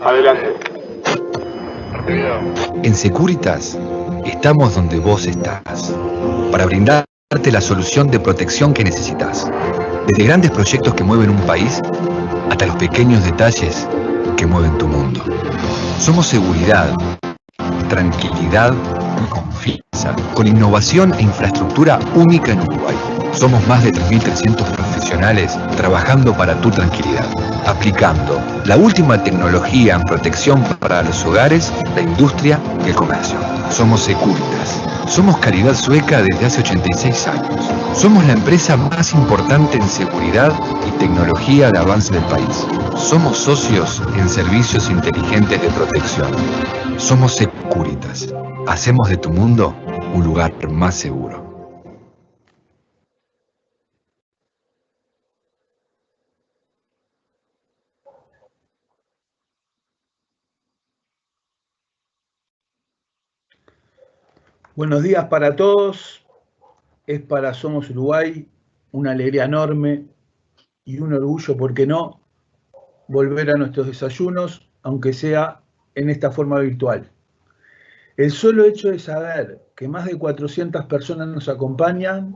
Adelante. En Securitas estamos donde vos estás, para brindarte la solución de protección que necesitas. Desde grandes proyectos que mueven un país, hasta los pequeños detalles que mueven tu mundo. Somos seguridad, tranquilidad y confianza, con innovación e infraestructura única en Uruguay. Somos más de 3.300 profesionales trabajando para tu tranquilidad, aplicando la última tecnología en protección para los hogares, la industria y el comercio. Somos Securitas. Somos calidad sueca desde hace 86 años. Somos la empresa más importante en seguridad y tecnología de avance del país. Somos socios en servicios inteligentes de protección. Somos Securitas. Hacemos de tu mundo un lugar más seguro. Buenos días para todos. Es para Somos Uruguay una alegría enorme y un orgullo, ¿por qué no?, volver a nuestros desayunos, aunque sea en esta forma virtual. El solo hecho de saber que más de 400 personas nos acompañan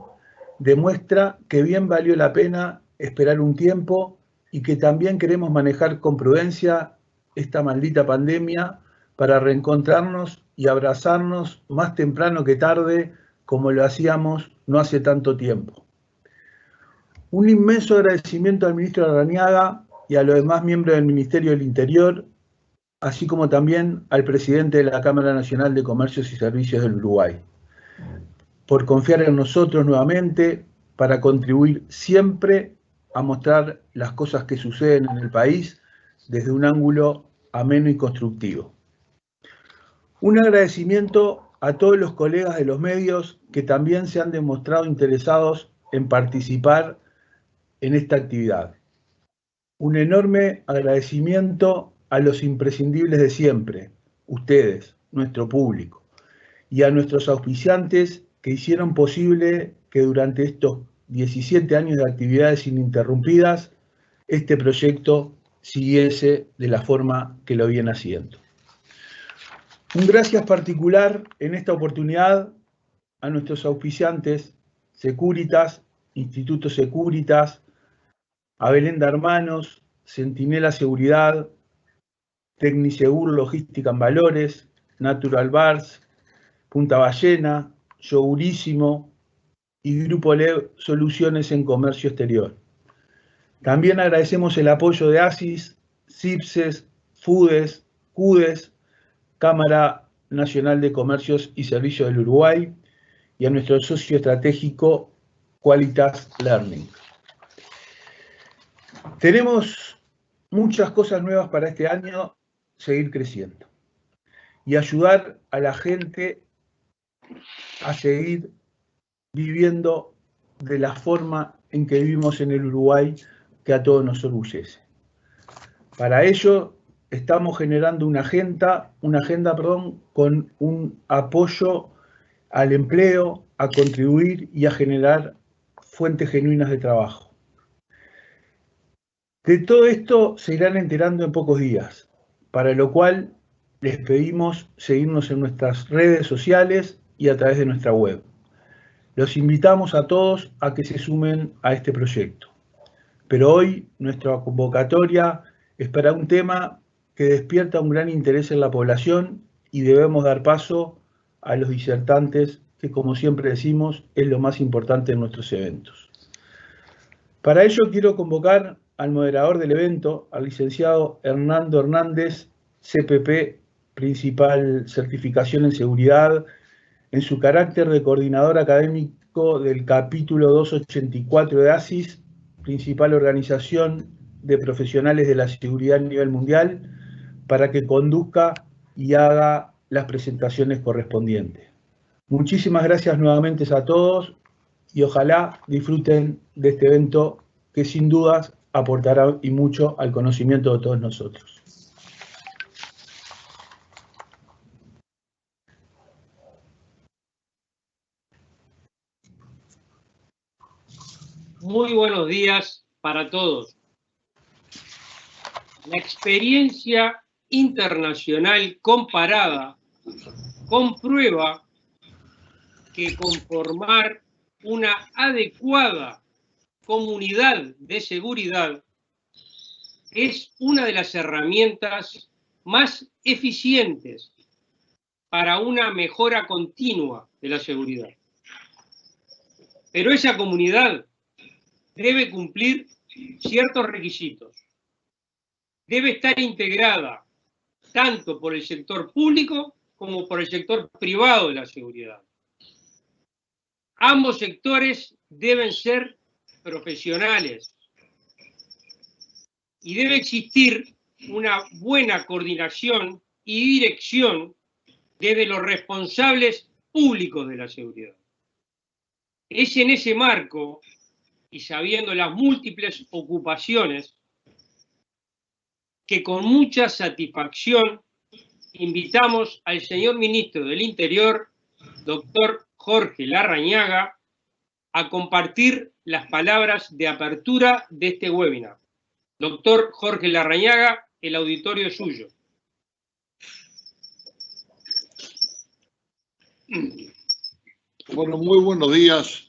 demuestra que bien valió la pena esperar un tiempo y que también queremos manejar con prudencia esta maldita pandemia para reencontrarnos y abrazarnos más temprano que tarde, como lo hacíamos no hace tanto tiempo. Un inmenso agradecimiento al ministro Larrañaga y a los demás miembros del Ministerio del Interior, así como también al presidente de la Cámara Nacional de Comercios y Servicios del Uruguay, por confiar en nosotros nuevamente para contribuir siempre a mostrar las cosas que suceden en el país desde un ángulo ameno y constructivo. Un agradecimiento a todos los colegas de los medios que también se han demostrado interesados en participar en esta actividad. Un enorme agradecimiento a los imprescindibles de siempre, ustedes, nuestro público, y a nuestros auspiciantes que hicieron posible que durante estos 17 años de actividades ininterrumpidas este proyecto siguiese de la forma que lo viene haciendo. Un gracias particular en esta oportunidad a nuestros auspiciantes Securitas, Instituto Securitas, a Belén de Hermanos, Centinela Seguridad, Tecnisegur Logística en Valores, Natural Bars, Punta Ballena, Yogurísimo y Grupo LEV Soluciones en Comercio Exterior. También agradecemos el apoyo de ASIS, CIPSES, FUDES, CUDES, Cámara Nacional de Comercios y Servicios del Uruguay y a nuestro socio estratégico Qualitas Learning. Tenemos muchas cosas nuevas para este año, seguir creciendo y ayudar a la gente a seguir viviendo de la forma en que vivimos en el Uruguay, que a todos nos orgullece. Para ello estamos generando una agenda con un apoyo al empleo, a contribuir y a generar fuentes genuinas de trabajo. De todo esto se irán enterando en pocos días, para lo cual les pedimos seguirnos en nuestras redes sociales y a través de nuestra web. Los invitamos a todos a que se sumen a este proyecto. Pero hoy nuestra convocatoria es para un tema que despierta un gran interés en la población y debemos dar paso a los disertantes, que como siempre decimos, es lo más importante en nuestros eventos. Para ello quiero convocar al moderador del evento, al licenciado Hernando Hernández, CPP, principal certificación en seguridad, en su carácter de coordinador académico del capítulo 284 de ASIS, principal organización de profesionales de la seguridad a nivel mundial, para que conduzca y haga las presentaciones correspondientes. Muchísimas gracias nuevamente a todos y ojalá disfruten de este evento que sin dudas aportará y mucho al conocimiento de todos nosotros. Muy buenos días para todos. La experiencia internacional comparada comprueba que conformar una adecuada comunidad de seguridad es una de las herramientas más eficientes para una mejora continua de la seguridad. Pero esa comunidad debe cumplir ciertos requisitos. Debe estar integrada tanto por el sector público como por el sector privado de la seguridad. Ambos sectores deben ser profesionales y debe existir una buena coordinación y dirección desde los responsables públicos de la seguridad. Es en ese marco y sabiendo las múltiples ocupaciones que con mucha satisfacción invitamos al señor Ministro del Interior, doctor Jorge Larrañaga, a compartir las palabras de apertura de este webinar. Doctor Jorge Larrañaga, el auditorio es suyo. Bueno, muy buenos días.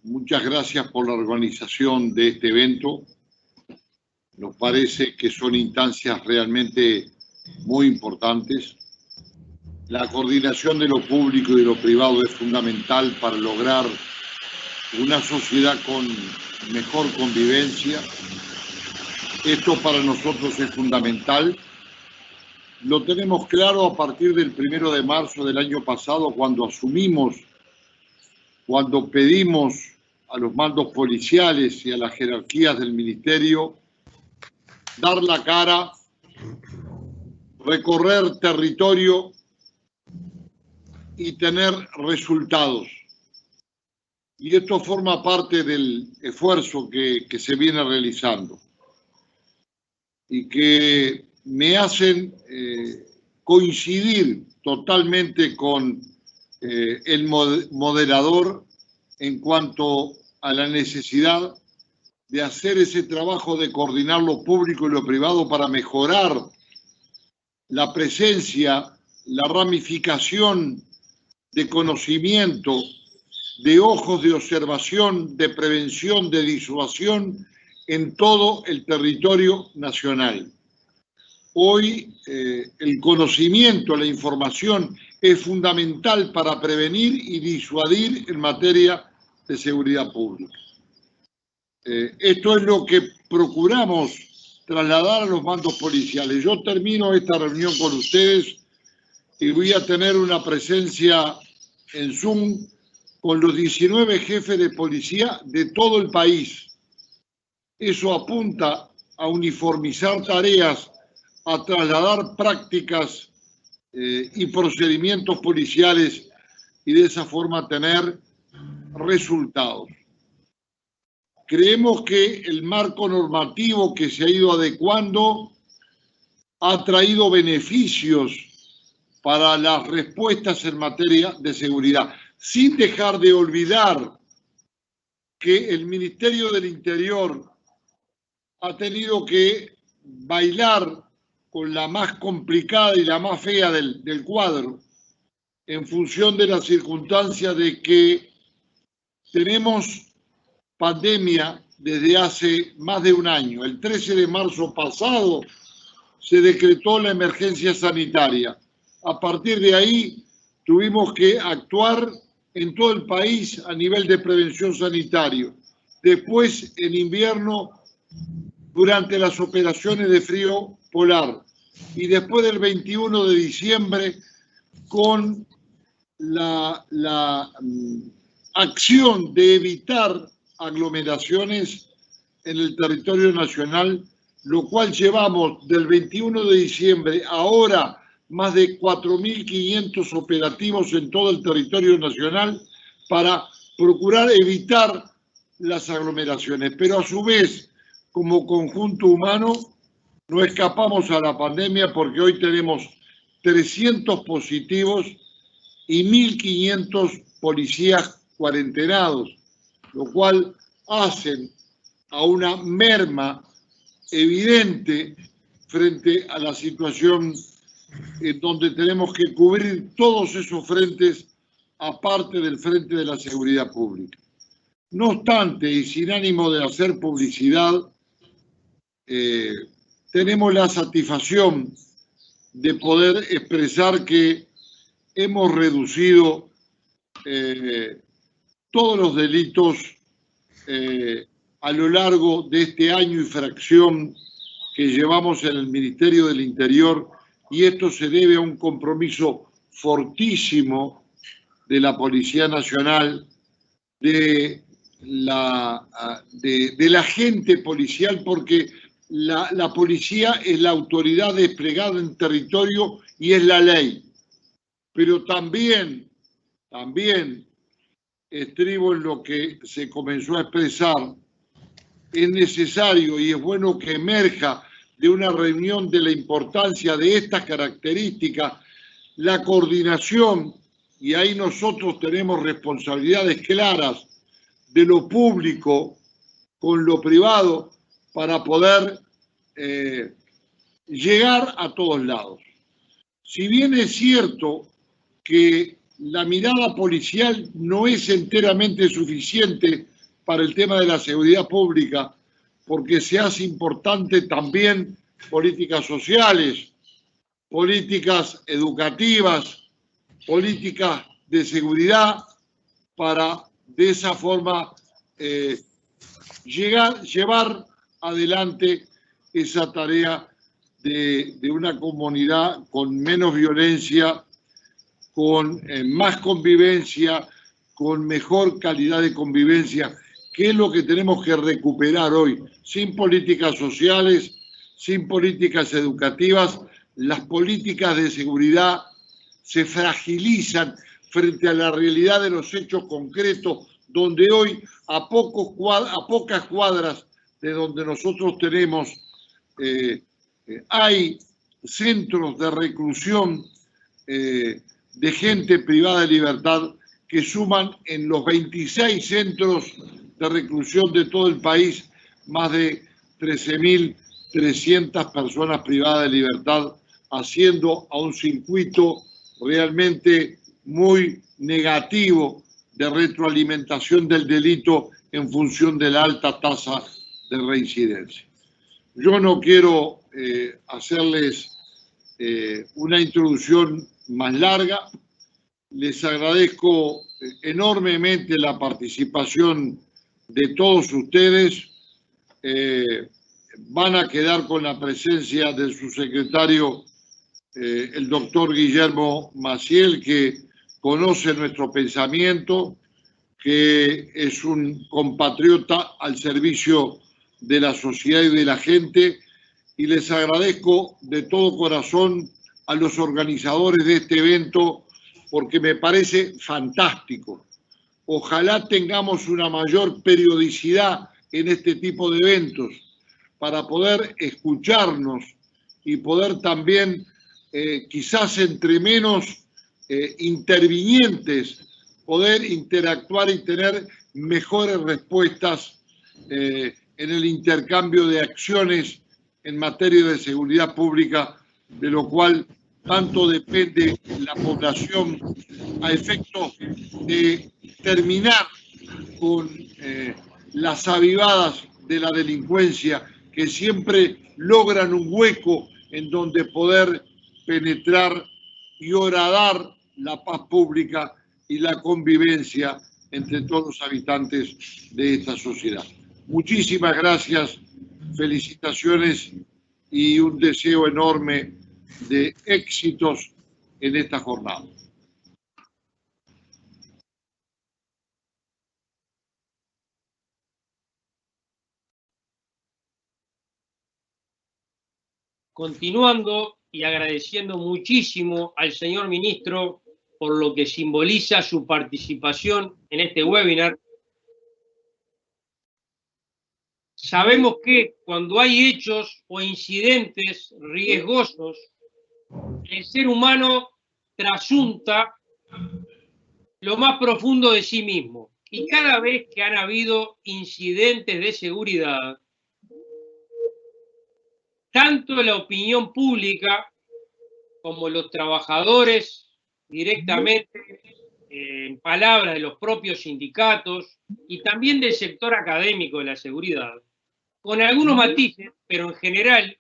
Muchas gracias por la organización de este evento. Nos parece que son instancias realmente muy importantes. La coordinación de lo público y de lo privado es fundamental para lograr una sociedad con mejor convivencia. Esto para nosotros es fundamental. Lo tenemos claro a partir del 1 de marzo del año pasado, cuando pedimos a los mandos policiales y a las jerarquías del ministerio dar la cara, recorrer territorio y tener resultados. Y esto forma parte del esfuerzo que se viene realizando y que me hacen coincidir totalmente con el moderador en cuanto a la necesidad de hacer ese trabajo de coordinar lo público y lo privado para mejorar la presencia, la ramificación de conocimiento, de ojos de observación, de prevención, de disuasión en todo el territorio nacional. Hoy el conocimiento, la información es fundamental para prevenir y disuadir en materia de seguridad pública. Esto es lo que procuramos trasladar a los mandos policiales. Yo termino esta reunión con ustedes y voy a tener una presencia en Zoom con los 19 jefes de policía de todo el país. Eso apunta a uniformizar tareas, a trasladar prácticas y procedimientos policiales y de esa forma tener resultados. Creemos que el marco normativo que se ha ido adecuando ha traído beneficios para las respuestas en materia de seguridad, sin dejar de olvidar que el Ministerio del Interior ha tenido que bailar con la más complicada y la más fea del cuadro, en función de la circunstancia de que tenemos pandemia desde hace más de un año. El 13 de marzo pasado se decretó la emergencia sanitaria. A partir de ahí tuvimos que actuar en todo el país a nivel de prevención sanitario. Después, en invierno, durante las operaciones de frío polar. Y después del 21 de diciembre, con la acción de evitar aglomeraciones en el territorio nacional, lo cual llevamos del 21 de diciembre a ahora más de 4.500 operativos en todo el territorio nacional para procurar evitar las aglomeraciones. Pero a su vez, como conjunto humano, no escapamos a la pandemia porque hoy tenemos 300 positivos y 1.500 policías cuarentenados, lo cual hacen a una merma evidente frente a la situación en donde tenemos que cubrir todos esos frentes aparte del frente de la seguridad pública. No obstante, y sin ánimo de hacer publicidad, tenemos la satisfacción de poder expresar que hemos reducido todos los delitos a lo largo de este año y fracción que llevamos en el Ministerio del Interior, y esto se debe a un compromiso fortísimo de la Policía Nacional, de la gente policial, porque la policía es la autoridad desplegada en territorio y es la ley. Pero también estribo en lo que se comenzó a expresar, es necesario y es bueno que emerja de una reunión de la importancia de estas características la coordinación, y ahí nosotros tenemos responsabilidades claras de lo público con lo privado para poder llegar a todos lados. Si bien es cierto que la mirada policial no es enteramente suficiente para el tema de la seguridad pública, porque se hace importante también políticas sociales, políticas educativas, políticas de seguridad, para de esa forma llevar adelante esa tarea de una comunidad con menos violencia, con más convivencia, con mejor calidad de convivencia, que es lo que tenemos que recuperar hoy. Sin políticas sociales, sin políticas educativas, las políticas de seguridad se fragilizan frente a la realidad de los hechos concretos, donde hoy a pocas cuadras de donde nosotros tenemos hay centros de reclusión de gente privada de libertad que suman en los 26 centros de reclusión de todo el país más de 13.300 personas privadas de libertad, haciendo a un circuito realmente muy negativo de retroalimentación del delito en función de la alta tasa de reincidencia. Yo no quiero hacerles una introducción más larga. Les agradezco enormemente la participación de todos ustedes. Van a quedar con la presencia del subsecretario, el doctor Guillermo Maciel, que conoce nuestro pensamiento, que es un compatriota al servicio de la sociedad y de la gente, y les agradezco de todo corazón a los organizadores de este evento, porque me parece fantástico. Ojalá tengamos una mayor periodicidad en este tipo de eventos para poder escucharnos y poder también, quizás entre menos intervinientes, poder interactuar y tener mejores respuestas en el intercambio de acciones en materia de seguridad pública, de lo cual tanto depende la población a efectos de terminar con las avivadas de la delincuencia que siempre logran un hueco en donde poder penetrar y horadar la paz pública y la convivencia entre todos los habitantes de esta sociedad. Muchísimas gracias, felicitaciones y un deseo enorme de éxitos en esta jornada. Continuando y agradeciendo muchísimo al señor ministro por lo que simboliza su participación en este webinar. Sabemos que cuando hay hechos o incidentes riesgosos, el ser humano trasunta lo más profundo de sí mismo. Y cada vez que han habido incidentes de seguridad, tanto la opinión pública como los trabajadores directamente, en palabras de los propios sindicatos y también del sector académico de la seguridad, con algunos matices, pero en general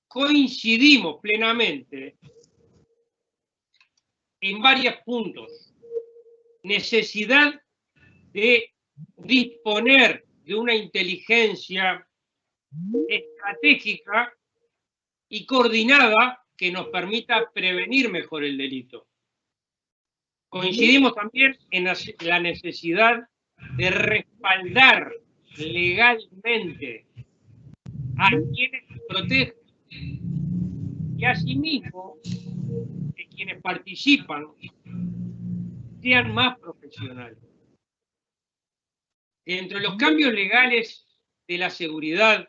coincidimos plenamente en varios puntos. Necesidad de disponer de una inteligencia estratégica y coordinada que nos permita prevenir mejor el delito. Coincidimos también en la necesidad de respaldar legalmente a quienes protegen y asimismo que quienes participan sean más profesionales. Entre los cambios legales de la seguridad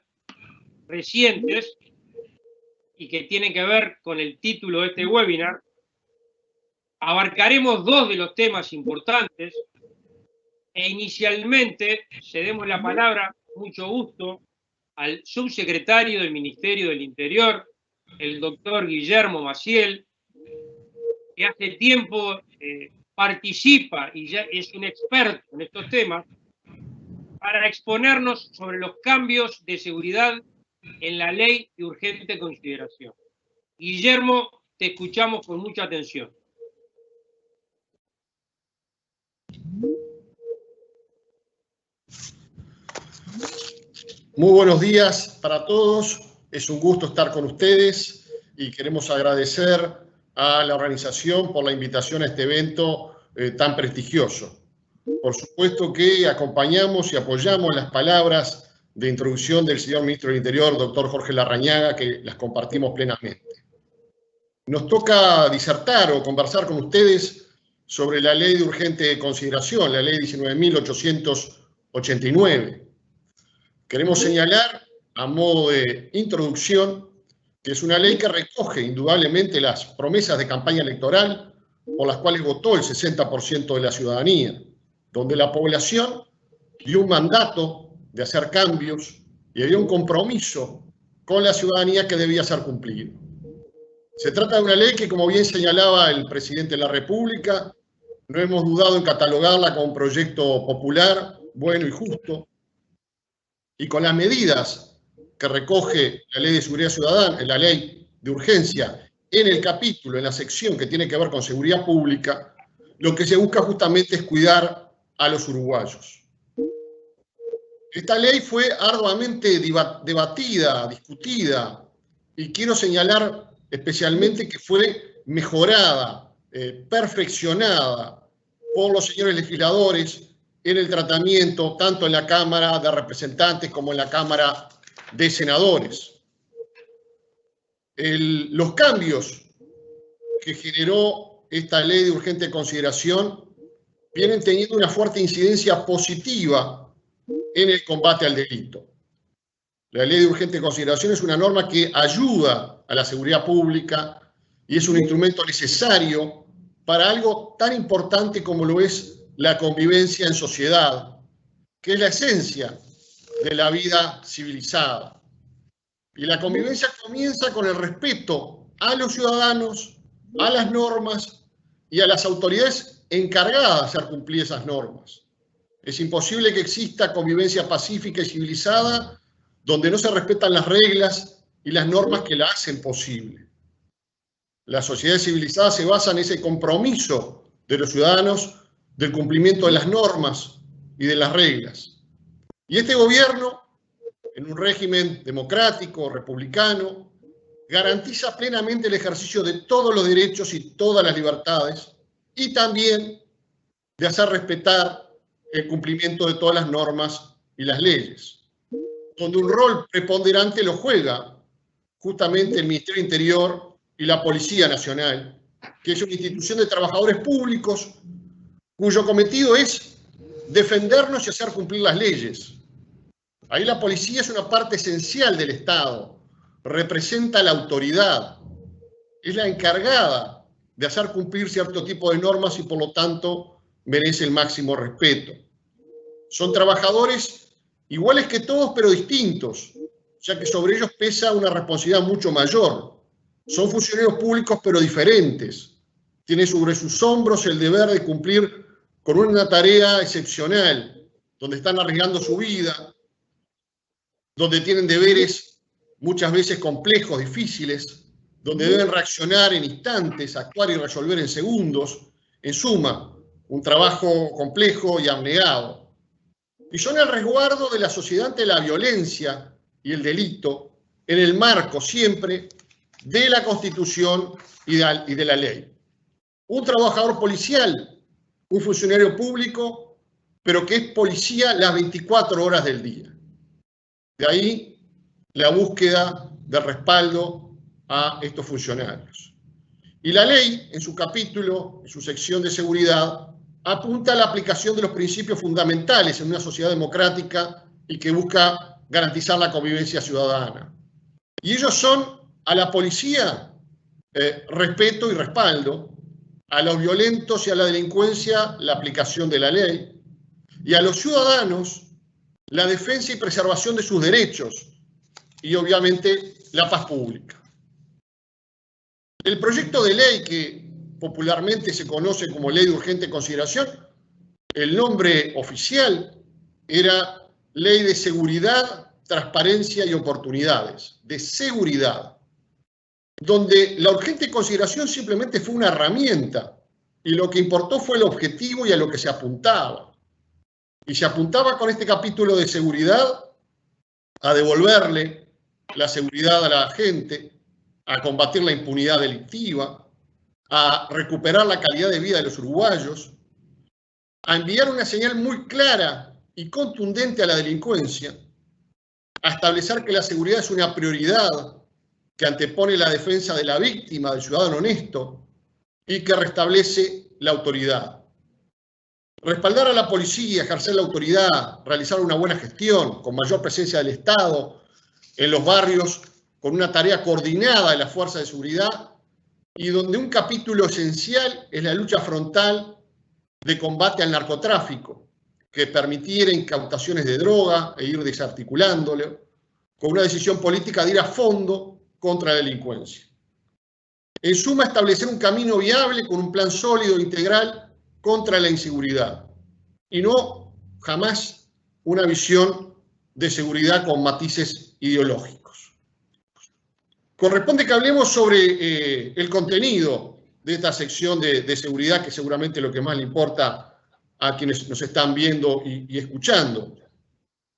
recientes y que tienen que ver con el título de este webinar, abarcaremos dos de los temas importantes e inicialmente cedemos la palabra, mucho gusto, al subsecretario del Ministerio del Interior, el doctor Guillermo Maciel, que hace tiempo participa y ya es un experto en estos temas, para exponernos sobre los cambios de seguridad en la ley de urgente consideración. Guillermo, te escuchamos con mucha atención. Muy buenos días para todos. Es un gusto estar con ustedes y queremos agradecer a la organización por la invitación a este evento tan prestigioso. Por supuesto que acompañamos y apoyamos las palabras de introducción del señor ministro del Interior, doctor Jorge Larrañaga, que las compartimos plenamente. Nos toca disertar o conversar con ustedes sobre la ley de urgente consideración, la ley 19.889. Queremos señalar, a modo de introducción, que es una ley que recoge indudablemente las promesas de campaña electoral por las cuales votó el 60% de la ciudadanía, donde la población dio un mandato de hacer cambios y había un compromiso con la ciudadanía que debía ser cumplido. Se trata de una ley que, como bien señalaba el presidente de la República, no hemos dudado en catalogarla como un proyecto popular, bueno y justo, y con las medidas que recoge la Ley de Seguridad Ciudadana, la Ley de Urgencia, en el capítulo, en la sección que tiene que ver con seguridad pública, lo que se busca justamente es cuidar a los uruguayos. Esta ley fue arduamente debatida, discutida, y quiero señalar especialmente que fue mejorada, perfeccionada por los señores legisladores en el tratamiento, tanto en la Cámara de Representantes como en la Cámara de Senadores. Los cambios que generó esta ley de urgente consideración vienen teniendo una fuerte incidencia positiva en el combate al delito. La ley de urgente consideración es una norma que ayuda a la seguridad pública y es un instrumento necesario para algo tan importante como lo es la convivencia en sociedad, que es la esencia de la vida civilizada. Y la convivencia comienza con el respeto a los ciudadanos, a las normas y a las autoridades encargadas de hacer cumplir esas normas. Es imposible que exista convivencia pacífica y civilizada donde no se respetan las reglas y las normas que la hacen posible. La sociedad civilizada se basa en ese compromiso de los ciudadanos del cumplimiento de las normas y de las reglas. Y este gobierno, en un régimen democrático, republicano, garantiza plenamente el ejercicio de todos los derechos y todas las libertades, y también de hacer respetar el cumplimiento de todas las normas y las leyes, donde un rol preponderante lo juega justamente el Ministerio del Interior y la Policía Nacional, que es una institución de trabajadores públicos cuyo cometido es defendernos y hacer cumplir las leyes. Ahí la policía es una parte esencial del Estado, representa la autoridad, es la encargada de hacer cumplir cierto tipo de normas y por lo tanto merece el máximo respeto. Son trabajadores iguales que todos pero distintos, ya que sobre ellos pesa una responsabilidad mucho mayor. Son funcionarios públicos pero diferentes. Tienen sobre sus hombros el deber de cumplir con una tarea excepcional, donde están arriesgando su vida, donde tienen deberes muchas veces complejos, difíciles, donde deben reaccionar en instantes, actuar y resolver en segundos. En suma, un trabajo complejo y abnegado. Y son el resguardo de la sociedad ante la violencia y el delito, en el marco siempre de la Constitución y de la ley. Un trabajador policial, un funcionario público, pero que es policía las 24 horas del día. De ahí la búsqueda de respaldo a estos funcionarios. Y la ley, en su capítulo, en su sección de seguridad, apunta a la aplicación de los principios fundamentales en una sociedad democrática y que busca garantizar la convivencia ciudadana. Y ellos son a la policía respeto y respaldo, a los violentos y a la delincuencia la aplicación de la ley, y a los ciudadanos la defensa y preservación de sus derechos y obviamente la paz pública. El proyecto de ley que popularmente se conoce como Ley de Urgente Consideración, el nombre oficial era Ley de Seguridad, Transparencia y Oportunidades, de seguridad, donde la urgente consideración simplemente fue una herramienta y lo que importó fue el objetivo y a lo que se apuntaba. Y se apuntaba con este capítulo de seguridad a devolverle la seguridad a la gente, a combatir la impunidad delictiva, a recuperar la calidad de vida de los uruguayos, a enviar una señal muy clara y contundente a la delincuencia, a establecer que la seguridad es una prioridad que antepone la defensa de la víctima, del ciudadano honesto, y que restablece la autoridad. Respaldar a la policía, ejercer la autoridad, realizar una buena gestión, con mayor presencia del Estado en los barrios, con una tarea coordinada de las fuerzas de seguridad, y donde un capítulo esencial es la lucha frontal de combate al narcotráfico, que permitiera incautaciones de droga e ir desarticulándolo, con una decisión política de ir a fondo contra la delincuencia. En suma, establecer un camino viable con un plan sólido e integral contra la inseguridad, y no jamás una visión de seguridad con matices ideológicos. Corresponde que hablemos sobre el contenido de esta sección de seguridad, que seguramente es lo que más le importa a quienes nos están viendo y escuchando.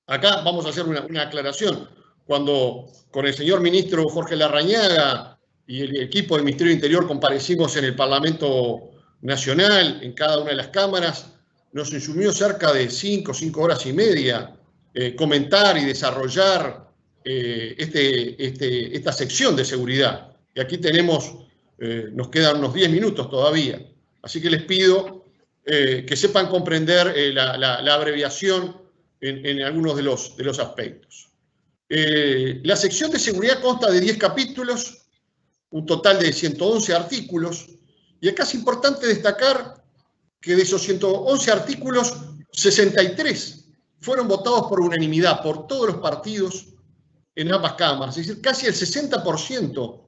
Acá vamos a hacer una aclaración. Cuando con el señor ministro Jorge Larrañaga y el equipo del Ministerio del Interior comparecimos en el Parlamento Nacional, en cada una de las cámaras, nos insumió cerca de 5 horas y media comentar y desarrollar esta sección de seguridad. Y aquí nos quedan unos 10 minutos todavía. Así que les pido que sepan comprender la abreviación en algunos de los aspectos. La sección de seguridad consta de 10 capítulos, un total de 111 artículos, y acá es importante destacar que de esos 111 artículos, 63 fueron votados por unanimidad por todos los partidos en ambas cámaras, es decir, casi el 60%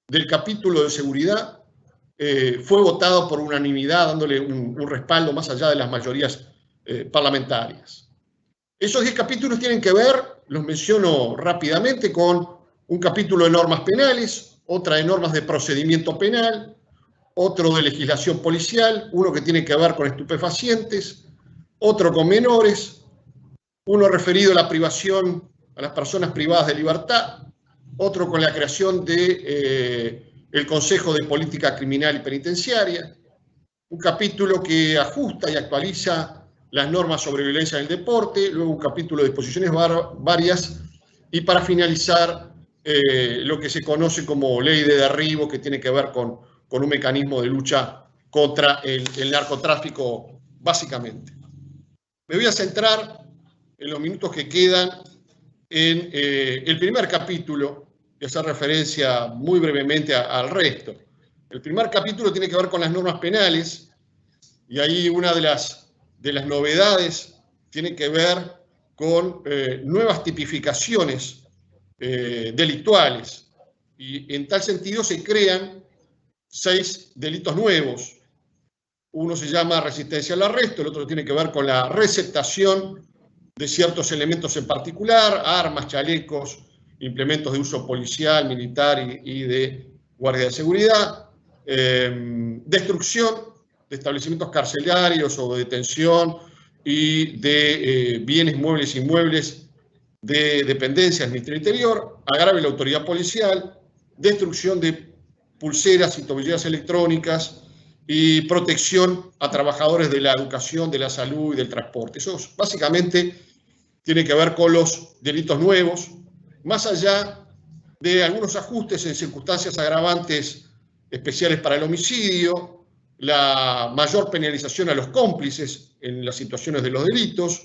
del capítulo de seguridad fue votado por unanimidad, dándole un respaldo más allá de las mayorías parlamentarias. Esos 10 capítulos tienen que ver, los menciono rápidamente, con un capítulo de normas penales, otra de normas de procedimiento penal, otro de legislación policial, uno que tiene que ver con estupefacientes, otro con menores, uno referido a la privación a las personas privadas de libertad, otro con la creación del Consejo de Política Criminal y Penitenciaria, un capítulo que ajusta y actualiza las normas sobre violencia en el deporte, luego un capítulo de disposiciones varias, y para finalizar lo que se conoce como ley de derribo, que tiene que ver con un mecanismo de lucha contra el narcotráfico, básicamente. Me voy a centrar en los minutos que quedan en el primer capítulo y hacer referencia muy brevemente al resto. El primer capítulo tiene que ver con las normas penales y ahí una de las novedades tiene que ver con nuevas tipificaciones delictuales y en tal sentido se crean 6 delitos nuevos. Uno se llama resistencia al arresto, el otro tiene que ver con la receptación de ciertos elementos en particular, armas, chalecos, implementos de uso policial, militar y de guardia de seguridad, destrucción de establecimientos carcelarios o de detención y de bienes muebles e inmuebles de dependencias del Ministerio del Interior, agravio de la autoridad policial, destrucción de pulseras y tobilleras electrónicas y protección a trabajadores de la educación, de la salud y del transporte. Eso básicamente tiene que ver con los delitos nuevos, más allá de algunos ajustes en circunstancias agravantes especiales para el homicidio, la mayor penalización a los cómplices en las situaciones de los delitos,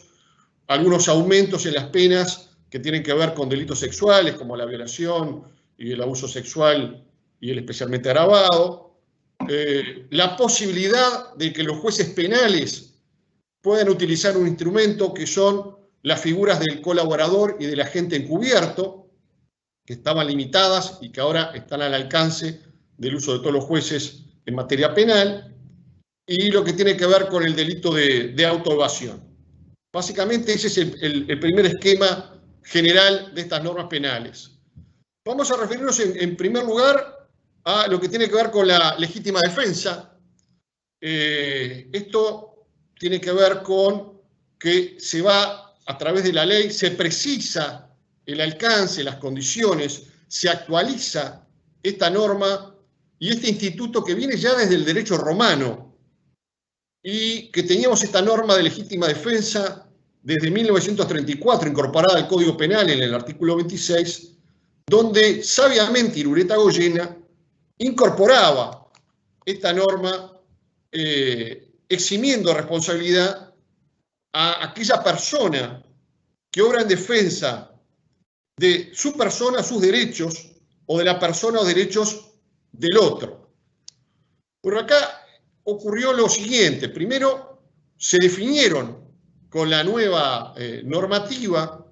algunos aumentos en las penas que tienen que ver con delitos sexuales, como la violación y el abuso sexual y el especialmente agravado, la posibilidad de que los jueces penales puedan utilizar un instrumento que son las figuras del colaborador y del agente encubierto, que estaban limitadas y que ahora están al alcance del uso de todos los jueces en materia penal, y lo que tiene que ver con el delito de autoevasión. Básicamente ese es el primer esquema general de estas normas penales. Vamos a referirnos en primer lugar a lo que tiene que ver con la legítima defensa. Esto tiene que ver con que se va a través de la ley, se precisa el alcance, las condiciones, se actualiza esta norma y este instituto que viene ya desde el derecho romano y que teníamos esta norma de legítima defensa desde 1934, incorporada al Código Penal en el artículo 26, donde sabiamente Irureta Goyena incorporaba esta norma eximiendo responsabilidad a aquella persona que obra en defensa de su persona, sus derechos, o de la persona o derechos del otro. Por acá ocurrió lo siguiente. Primero, se definieron con la nueva normativa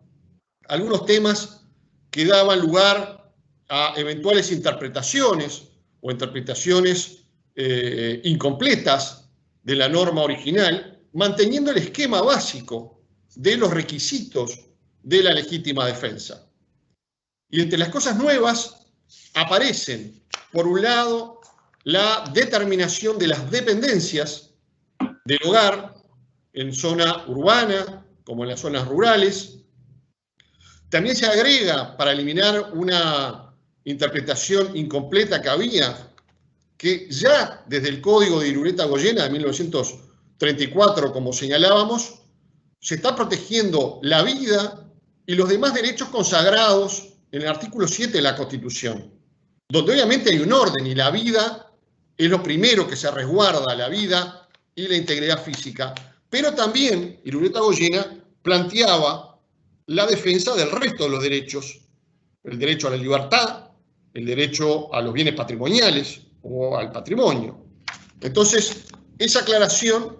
algunos temas que daban lugar a eventuales interpretaciones o interpretaciones incompletas de la norma original, manteniendo el esquema básico de los requisitos de la legítima defensa. Y entre las cosas nuevas aparecen, por un lado, la determinación de las dependencias del hogar en zona urbana, como en las zonas rurales. También se agrega, para eliminar una interpretación incompleta que había, que ya desde el Código de Irureta Goyena de 1934, como señalábamos, se está protegiendo la vida y los demás derechos consagrados en el artículo 7 de la Constitución, donde obviamente hay un orden y la vida es lo primero que se resguarda, la vida y la integridad física. Pero también Irureta Goyena planteaba la defensa del resto de los derechos, el derecho a la libertad, el derecho a los bienes patrimoniales o al patrimonio. Entonces, esa aclaración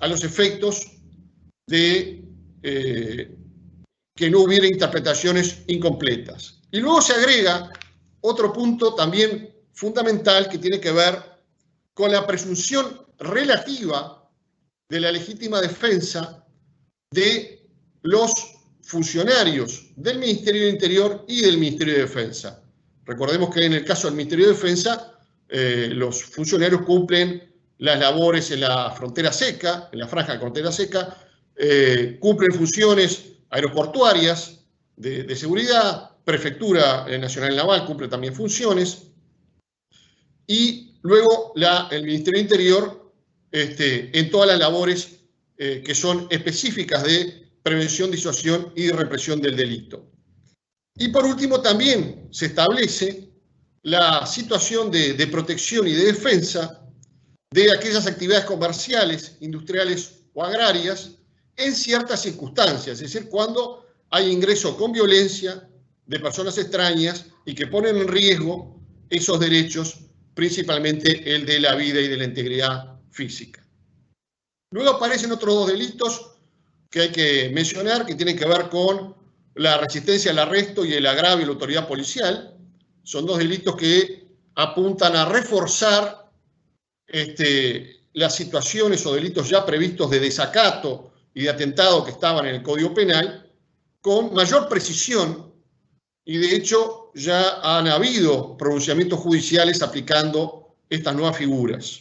a los efectos de que no hubiera interpretaciones incompletas. Y luego se agrega otro punto también fundamental que tiene que ver con la presunción relativa de la legítima defensa de los funcionarios del Ministerio del Interior y del Ministerio de Defensa. Recordemos que en el caso del Ministerio de Defensa, los funcionarios cumplen las labores en la frontera seca, en la franja de frontera seca, cumplen funciones aeroportuarias de seguridad, Prefectura Nacional Naval cumple también funciones, y luego el Ministerio del Interior en todas las labores que son específicas de prevención, disuasión y represión del delito. Y por último también se establece la situación de protección y de defensa de aquellas actividades comerciales, industriales o agrarias en ciertas circunstancias, es decir, cuando hay ingreso con violencia de personas extrañas y que ponen en riesgo esos derechos, principalmente el de la vida y de la integridad física. Luego aparecen otros dos delitos que hay que mencionar, que tienen que ver con la resistencia al arresto y el agravio a la autoridad policial. Son dos delitos que apuntan a reforzar las situaciones o delitos ya previstos de desacato y de atentado que estaban en el Código Penal, con mayor precisión, y de hecho ya han habido pronunciamientos judiciales aplicando estas nuevas figuras.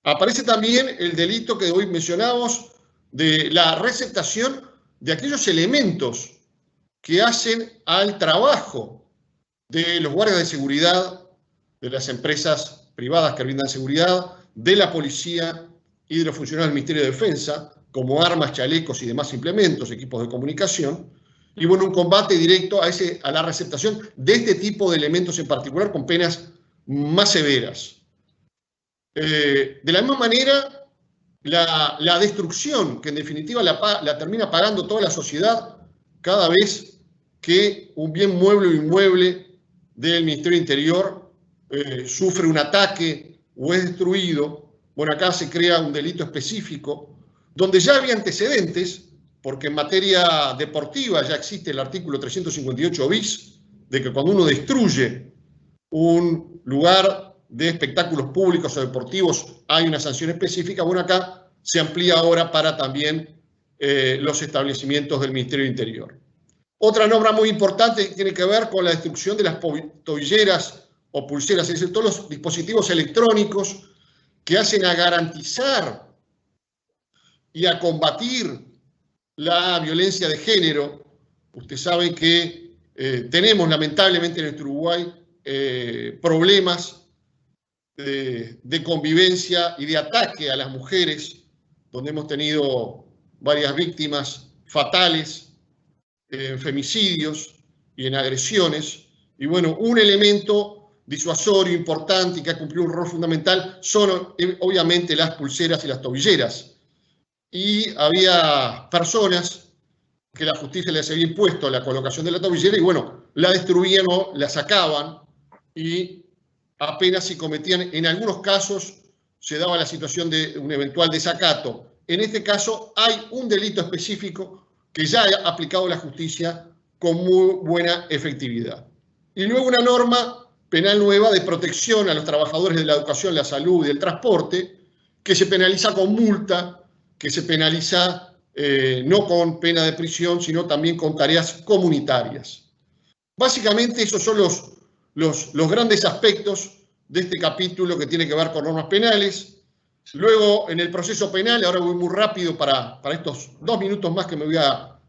Aparece también el delito que hoy mencionamos de la receptación de aquellos elementos que hacen al trabajo de los guardias de seguridad, de las empresas privadas que brindan seguridad, de la policía y de los funcionarios del Ministerio de Defensa, como armas, chalecos y demás implementos, equipos de comunicación, y bueno, un combate directo a la receptación de este tipo de elementos en particular con penas más severas. De la misma manera, la destrucción, que en definitiva la termina pagando toda la sociedad cada vez que un bien mueble o inmueble del Ministerio del Interior sufre un ataque o es destruido. Bueno, acá se crea un delito específico, donde ya había antecedentes, porque en materia deportiva ya existe el artículo 358 bis, de que cuando uno destruye un lugar de espectáculos públicos o deportivos hay una sanción específica. Bueno, acá se amplía ahora para también los establecimientos del Ministerio del Interior. Otra norma muy importante tiene que ver con la destrucción de las tobilleras o pulseras, es decir, todos los dispositivos electrónicos que hacen a garantizar y a combatir la violencia de género. Usted sabe que tenemos lamentablemente en nuestro Uruguay problemas de convivencia y de ataque a las mujeres, donde hemos tenido varias víctimas fatales en femicidios y en agresiones. Y bueno, un elemento disuasorio importante y que ha cumplido un rol fundamental son obviamente las pulseras y las tobilleras. Y había personas que la justicia les había impuesto la colocación de la tobillera y bueno, la destruían o la sacaban, y apenas si cometían, en algunos casos se daba la situación de un eventual desacato. En este caso hay un delito específico que ya ha aplicado la justicia con muy buena efectividad. Y luego una norma penal nueva de protección a los trabajadores de la educación, la salud y el transporte, que se penaliza con multa, que se penaliza no con pena de prisión, sino también con tareas comunitarias. Básicamente esos son los grandes aspectos de este capítulo que tiene que ver con normas penales. Luego, en el proceso penal, ahora voy muy rápido para estos 2 minutos más que me voy a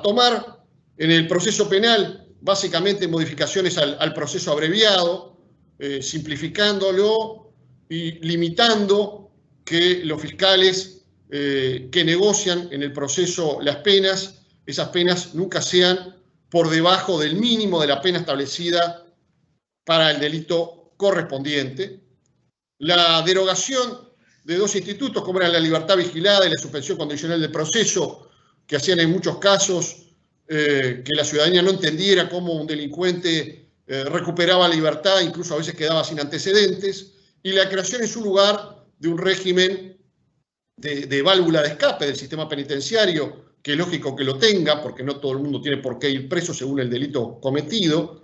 tomar. En el proceso penal, básicamente modificaciones al proceso abreviado, simplificándolo y limitando que los fiscales que negocian en el proceso las penas, esas penas nunca sean por debajo del mínimo de la pena establecida para el delito correspondiente. La derogación de 2 institutos, como eran la libertad vigilada y la suspensión condicional del proceso, que hacían en muchos casos que la ciudadanía no entendiera cómo un delincuente recuperaba la libertad, incluso a veces quedaba sin antecedentes, y la creación en su lugar de un régimen de válvula de escape del sistema penitenciario, que es lógico que lo tenga, porque no todo el mundo tiene por qué ir preso según el delito cometido,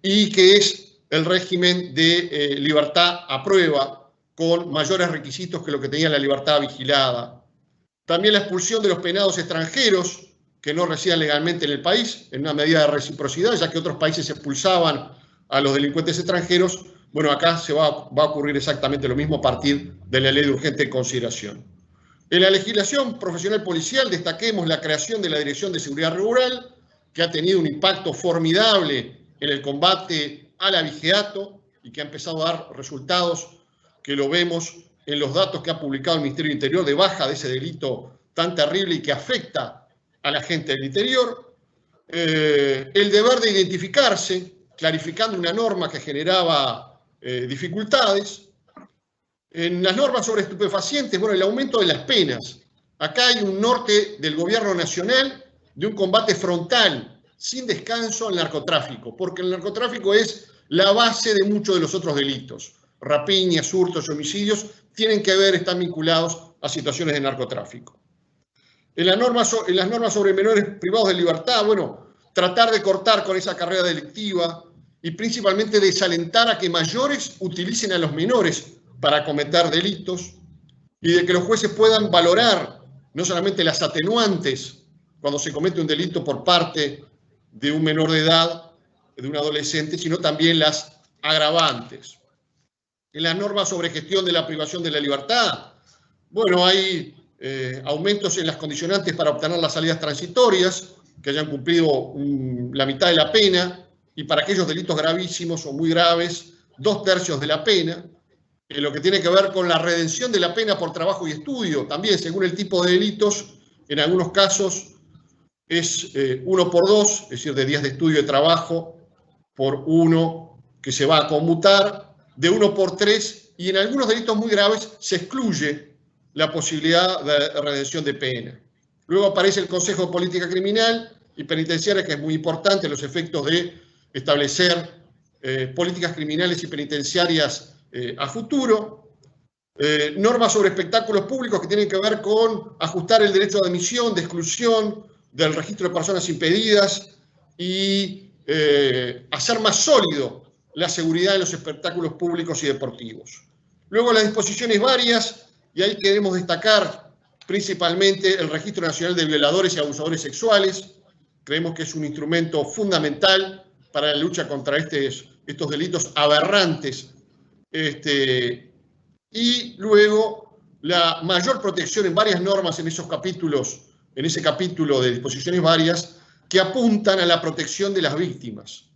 y que es el régimen de libertad a prueba, con mayores requisitos que lo que tenía la libertad vigilada. También la expulsión de los penados extranjeros que no residan legalmente en el país, en una medida de reciprocidad, ya que otros países expulsaban a los delincuentes extranjeros. Bueno, acá se va a ocurrir exactamente lo mismo a partir de la ley de urgente consideración. En la legislación profesional policial destaquemos la creación de la Dirección de Seguridad Rural, que ha tenido un impacto formidable en el combate al abigeato y que ha empezado a dar resultados que lo vemos en los datos que ha publicado el Ministerio del Interior de baja de ese delito tan terrible y que afecta a la gente del interior. El deber de identificarse, clarificando una norma que generaba dificultades. En las normas sobre estupefacientes, bueno, el aumento de las penas. Acá hay un norte del gobierno nacional de un combate frontal, sin descanso al narcotráfico, porque el narcotráfico es la base de muchos de los otros delitos. Rapiñas, hurtos, homicidios, tienen que ver, están vinculados a situaciones de narcotráfico. En las normas sobre menores privados de libertad, bueno, tratar de cortar con esa carrera delictiva y principalmente desalentar a que mayores utilicen a los menores para cometer delitos y de que los jueces puedan valorar no solamente las atenuantes cuando se comete un delito por parte de un menor de edad, de un adolescente, sino también las agravantes. En las normas sobre gestión de la privación de la libertad, bueno, hay aumentos en las condicionantes para obtener las salidas transitorias, que hayan cumplido la mitad de la pena, y para aquellos delitos gravísimos o muy graves, 2/3 de la pena. En lo que tiene que ver con la redención de la pena por trabajo y estudio, también según el tipo de delitos, en algunos casos es 1/2, es decir, de días de estudio y de trabajo por 1 que se va a conmutar, de 1/3, y en algunos delitos muy graves se excluye la posibilidad de redención de pena. Luego aparece el Consejo de Política Criminal y Penitenciaria, que es muy importante en los efectos de establecer políticas criminales y penitenciarias a futuro. Normas sobre espectáculos públicos que tienen que ver con ajustar el derecho de admisión, de exclusión, del registro de personas impedidas y hacer más sólido la seguridad en los espectáculos públicos y deportivos. Luego las disposiciones varias, y ahí queremos destacar principalmente el Registro Nacional de Violadores y Abusadores Sexuales. Creemos que es un instrumento fundamental para la lucha contra estos delitos aberrantes. Y luego la mayor protección en varias normas en esos capítulos, en ese capítulo de disposiciones varias, que apuntan a la protección de las víctimas,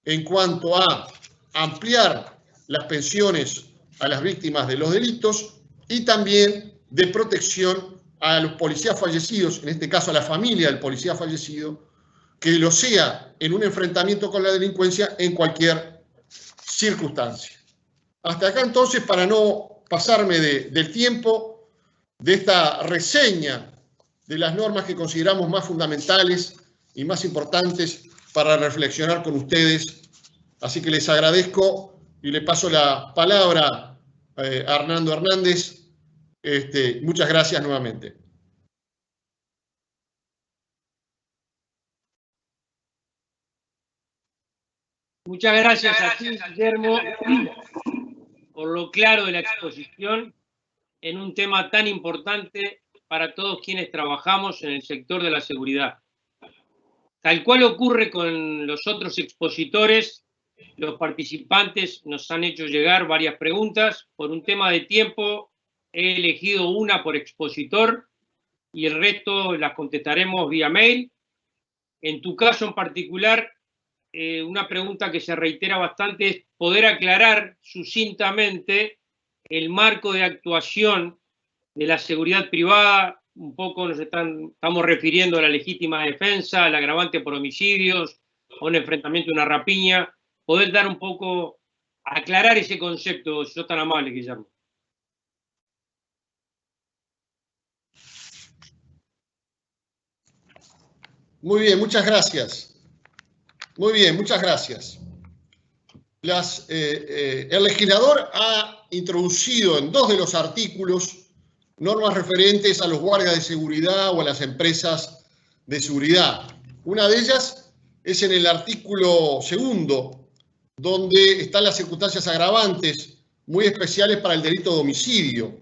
en cuanto a ampliar las pensiones a las víctimas de los delitos y también de protección a los policías fallecidos, en este caso a la familia del policía fallecido, que lo sea en un enfrentamiento con la delincuencia en cualquier circunstancia. Hasta acá entonces, para no pasarme del tiempo de esta reseña de las normas que consideramos más fundamentales y más importantes para reflexionar con ustedes. Así que les agradezco y le paso la palabra a Hernando Hernández. Muchas gracias nuevamente. Muchas gracias a ti, Guillermo, por lo claro de la exposición en un tema tan importante para todos quienes trabajamos en el sector de la seguridad. Tal cual ocurre con los otros expositores, los participantes nos han hecho llegar varias preguntas. Por un tema de tiempo, he elegido una por expositor y el resto las contestaremos vía mail. En tu caso en particular, una pregunta que se reitera bastante es poder aclarar sucintamente el marco de actuación de la seguridad privada. Un poco estamos refiriendo a la legítima defensa, al agravante por homicidios, a un enfrentamiento, una rapiña. Poder dar un poco, aclarar ese concepto, si sos tan amable, Guillermo. Muy bien, muchas gracias. Muy bien, muchas gracias. El legislador ha introducido en 2 de los artículos normas referentes a los guardias de seguridad o a las empresas de seguridad. Una de ellas es en el artículo 2, donde están las circunstancias agravantes muy especiales para el delito de homicidio.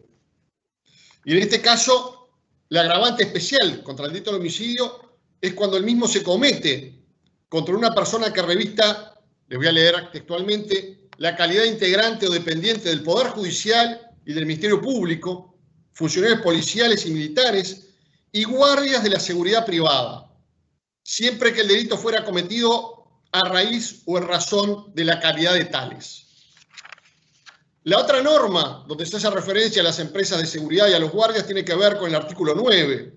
Y en este caso, la agravante especial contra el delito de homicidio es cuando el mismo se comete contra una persona que revista, les voy a leer textualmente, la calidad de integrante o dependiente del Poder Judicial y del Ministerio Público, funcionarios policiales y militares y guardias de la seguridad privada, siempre que el delito fuera cometido a raíz o en razón de la calidad de tales. La otra norma donde se hace referencia a las empresas de seguridad y a los guardias tiene que ver con el artículo 9,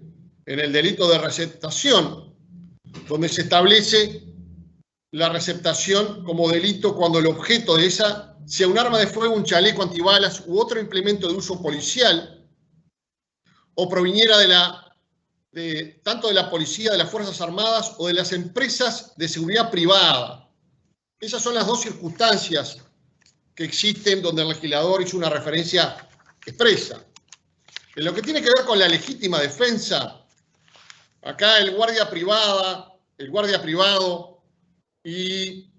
en el delito de receptación, donde se establece la receptación como delito cuando el objeto de esa sea un arma de fuego, un chaleco antibalas u otro implemento de uso policial, o proviniera tanto de la policía, de las Fuerzas Armadas o de las empresas de seguridad privada. Esas son las dos circunstancias que existen donde el legislador hizo una referencia expresa. En lo que tiene que ver con la legítima defensa, acá el guardia privado y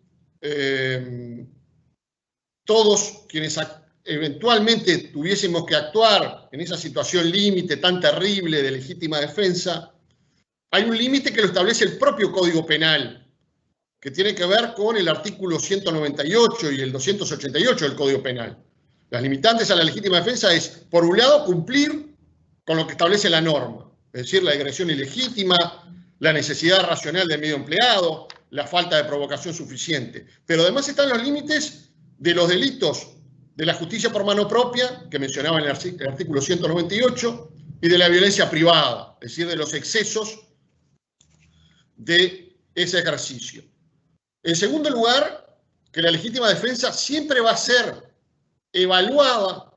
todos quienes eventualmente tuviésemos que actuar en esa situación límite tan terrible de legítima defensa, hay un límite que lo establece el propio Código Penal, que tiene que ver con el artículo 198 y el 288 del Código Penal. Las limitantes a la legítima defensa es, por un lado, cumplir con lo que establece la norma, es decir, la agresión ilegítima, la necesidad racional del medio empleado, la falta de provocación suficiente. Pero además están los límites de los delitos de la justicia por mano propia, que mencionaba en el artículo 198, y de la violencia privada, es decir, de los excesos de ese ejercicio. En segundo lugar, que la legítima defensa siempre va a ser evaluada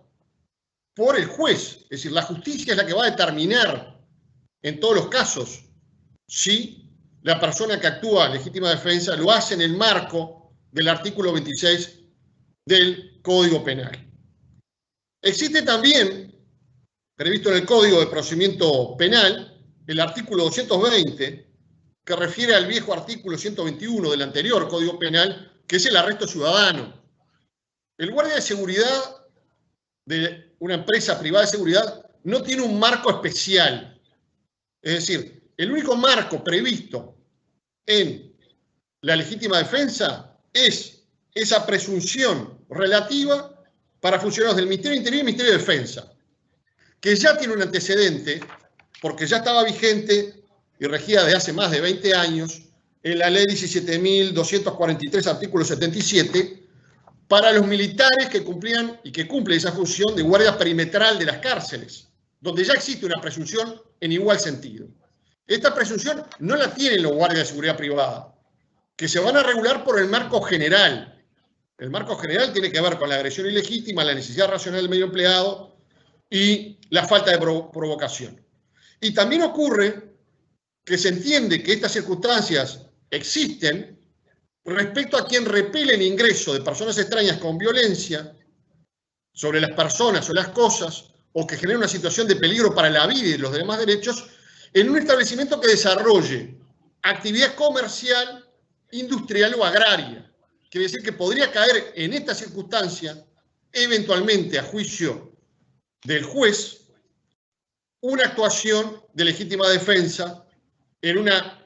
por el juez, es decir, la justicia es la que va a determinar en todos los casos si la persona que actúa en legítima defensa lo hace en el marco del artículo 26 del Código Penal. Existe también, previsto en el Código de Procedimiento Penal, el artículo 220, que refiere al viejo artículo 121 del anterior Código Penal, que es el arresto ciudadano. El guardia de seguridad de una empresa privada de seguridad no tiene un marco especial. Es decir, el único marco previsto en la legítima defensa es esa presunción relativa para funcionarios del Ministerio del Interior y Ministerio de Defensa, que ya tiene un antecedente, porque ya estaba vigente y regida desde hace más de 20 años en la ley 17.243, artículo 77, para los militares que cumplían y que cumplen esa función de guardia perimetral de las cárceles, donde ya existe una presunción en igual sentido. Esta presunción no la tienen los guardias de seguridad privada, que se van a regular por el marco general. El marco general tiene que ver con la agresión ilegítima, la necesidad racional del medio empleado y la falta de provocación. Y también ocurre que se entiende que estas circunstancias existen respecto a quien repele el ingreso de personas extrañas con violencia sobre las personas o las cosas, o que genera una situación de peligro para la vida y los demás derechos, en un establecimiento que desarrolle actividad comercial, industrial o agraria. Quiere decir que podría caer en esta circunstancia, eventualmente a juicio del juez, una actuación de legítima defensa en una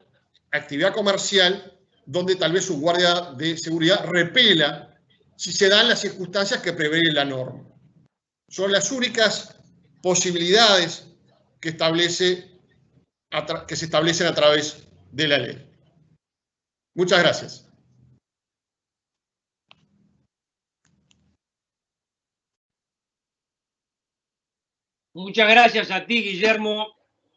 actividad comercial donde tal vez su guardia de seguridad repela si se dan las circunstancias que prevé la norma. Son las únicas posibilidades que se establecen a través de la ley. Muchas gracias. Muchas gracias a ti, Guillermo,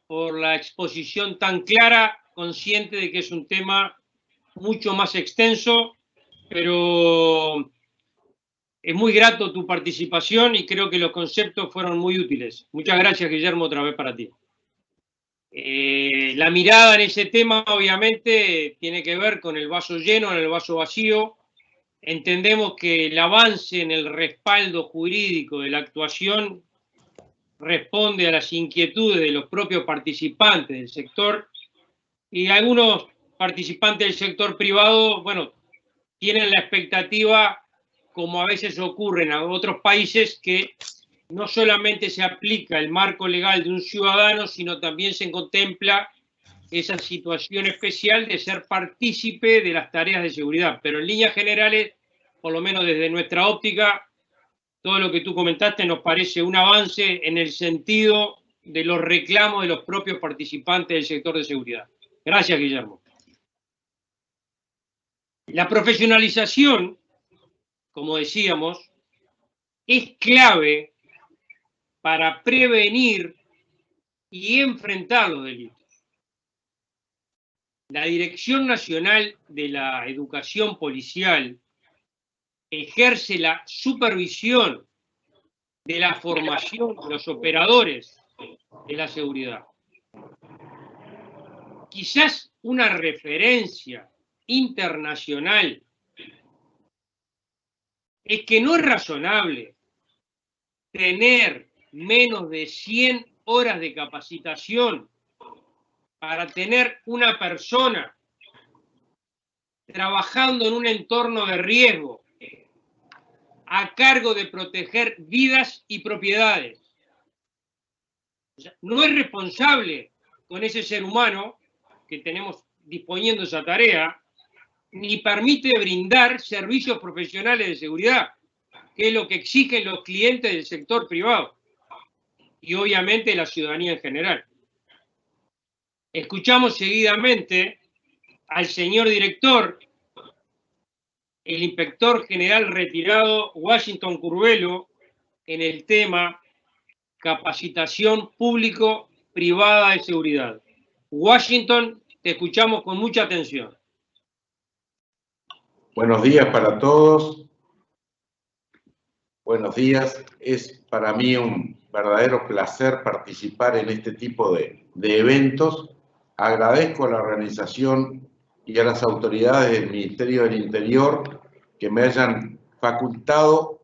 por la exposición tan clara, consciente de que es un tema mucho más extenso, pero es muy grato tu participación y creo que los conceptos fueron muy útiles. Muchas gracias, Guillermo, otra vez para ti. La mirada en ese tema, obviamente, tiene que ver con el vaso lleno, en el vaso vacío. Entendemos que el avance en el respaldo jurídico de la actuación responde a las inquietudes de los propios participantes del sector, y algunos participantes del sector privado, bueno, tienen la expectativa, como a veces ocurre en otros países, que no solamente se aplica el marco legal de un ciudadano, sino también se contempla esa situación especial de ser partícipe de las tareas de seguridad. Pero en líneas generales, por lo menos desde nuestra óptica, todo lo que tú comentaste nos parece un avance en el sentido de los reclamos de los propios participantes del sector de seguridad. Gracias, Guillermo. La profesionalización, como decíamos, es clave para prevenir y enfrentar los delitos. La Dirección Nacional de la Educación Policial ejerce la supervisión de la formación de los operadores de la seguridad. Quizás una referencia internacional es que no es razonable tener menos de 100 horas de capacitación para tener una persona trabajando en un entorno de riesgo a cargo de proteger vidas y propiedades. O sea, no es responsable con ese ser humano que tenemos disponiendo esa tarea, ni permite brindar servicios profesionales de seguridad, que es lo que exigen los clientes del sector privado y obviamente la ciudadanía en general. Escuchamos seguidamente al señor director, el inspector general retirado Washington Curbelo, en el tema capacitación público-privada de seguridad. Washington, te escuchamos con mucha atención. Buenos días para todos. Buenos días. Es para mí un verdadero placer participar en este tipo de eventos. Agradezco a la organización y a las autoridades del Ministerio del Interior que me hayan facultado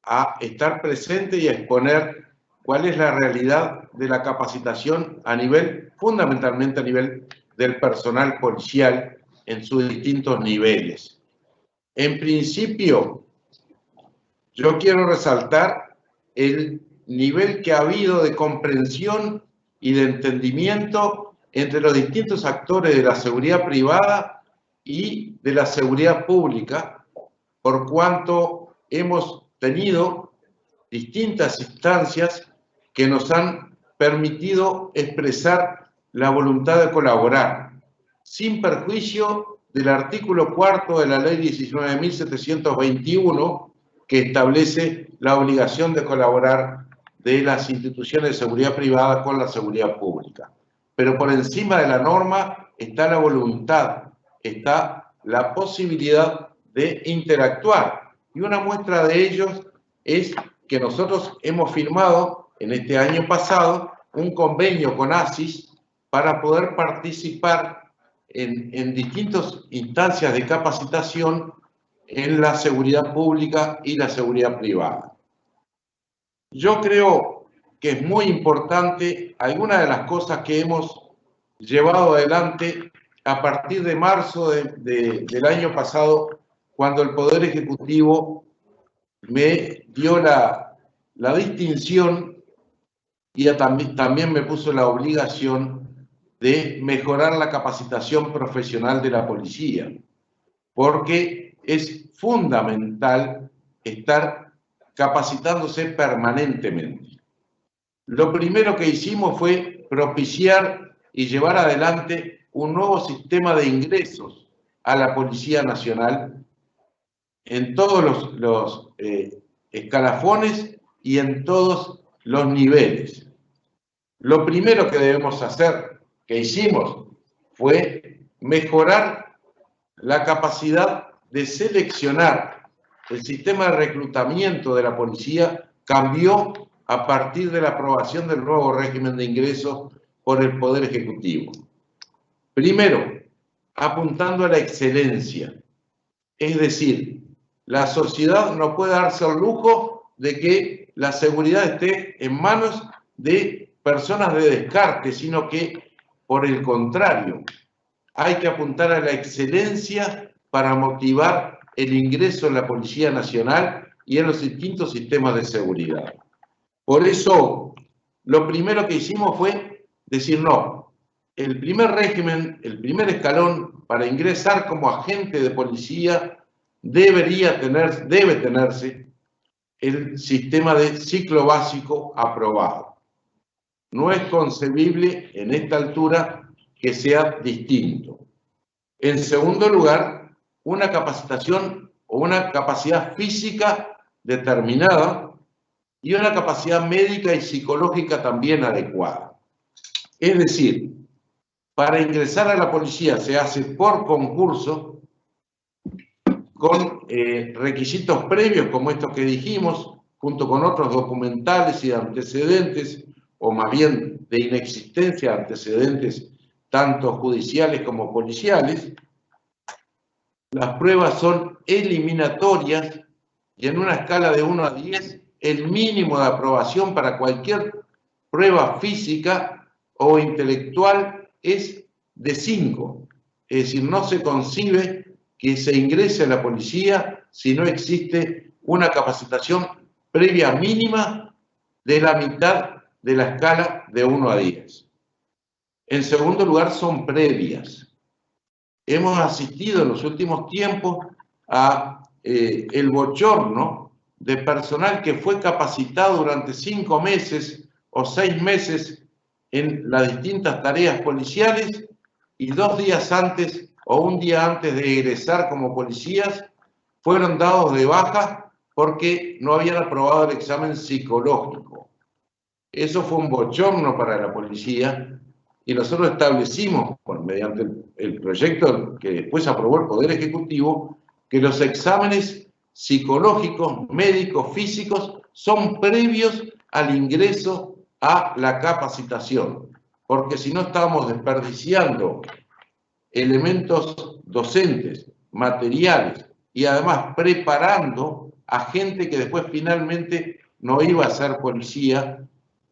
a estar presente y a exponer cuál es la realidad de la capacitación a nivel, fundamentalmente a nivel del personal policial en sus distintos niveles. En principio, yo quiero resaltar el nivel que ha habido de comprensión y de entendimiento entre los distintos actores de la seguridad privada y de la seguridad pública, por cuanto hemos tenido distintas instancias que nos han permitido expresar la voluntad de colaborar, sin perjuicio del artículo 4 de la Ley 19.721, que establece la obligación de colaborar de las instituciones de seguridad privada con la seguridad pública. Pero por encima de la norma está la voluntad, está la posibilidad de interactuar. Y una muestra de ellos es que nosotros hemos firmado en este año pasado un convenio con ASIS para poder participar en distintas instancias de capacitación en la seguridad pública y la seguridad privada. Yo creo que es muy importante algunas de las cosas que hemos llevado adelante a partir de marzo del año pasado, cuando el Poder Ejecutivo me dio la distinción y también me puso la obligación de mejorar la capacitación profesional de la policía, porque es fundamental estar capacitándose permanentemente. Lo primero que hicimos fue propiciar y llevar adelante un nuevo sistema de ingresos a la Policía Nacional en todos los escalafones y en todos los niveles. Lo primero que debemos hacer, que hicimos, fue mejorar la capacidad de seleccionar. El sistema de reclutamiento de la policía cambió a partir de la aprobación del nuevo régimen de ingresos por el Poder Ejecutivo. Primero, apuntando a la excelencia. Es decir, la sociedad no puede darse el lujo de que la seguridad esté en manos de personas de descarte, sino que, por el contrario, hay que apuntar a la excelencia para motivar el ingreso en la Policía Nacional y en los distintos sistemas de seguridad. Por eso, lo primero que hicimos fue decir no. El primer régimen, el primer escalón para ingresar como agente de policía debe tenerse el sistema de ciclo básico aprobado. No es concebible en esta altura que sea distinto. En segundo lugar, una capacitación o una capacidad física determinada y una capacidad médica y psicológica también adecuada. Es decir, para ingresar a la policía se hace por concurso con requisitos previos como estos que dijimos, junto con otros documentales y de antecedentes, o más bien de inexistencia de antecedentes tanto judiciales como policiales. Las pruebas son eliminatorias y en una escala de 1 a 10, el mínimo de aprobación para cualquier prueba física o intelectual es de 5. Es decir, no se concibe que se ingrese a la policía si no existe una capacitación previa mínima de la mitad de la escala de 1 a 10. En segundo lugar, son previas. Hemos asistido en los últimos tiempos a el bochorno de personal que fue capacitado durante 5 meses o 6 meses en las distintas tareas policiales y 2 días antes o 1 día antes de egresar como policías fueron dados de baja porque no habían aprobado el examen psicológico. Eso fue un bochorno para la policía y nosotros establecimos, mediante el proyecto que después aprobó el Poder Ejecutivo, que los exámenes psicológicos, médicos, físicos son previos al ingreso a la capacitación, porque si no estamos desperdiciando elementos docentes, materiales y además preparando a gente que después finalmente no iba a ser policía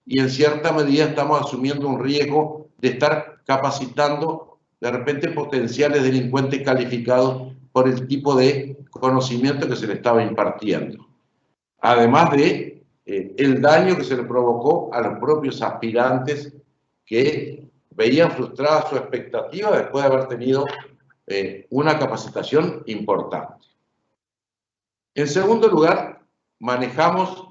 y en cierta medida estamos asumiendo un riesgo de estar capacitando de repente potenciales delincuentes calificados por el tipo de conocimiento que se le estaba impartiendo. Además de el daño que se le provocó a los propios aspirantes que veían frustrada su expectativa después de haber tenido una capacitación importante. En segundo lugar, manejamos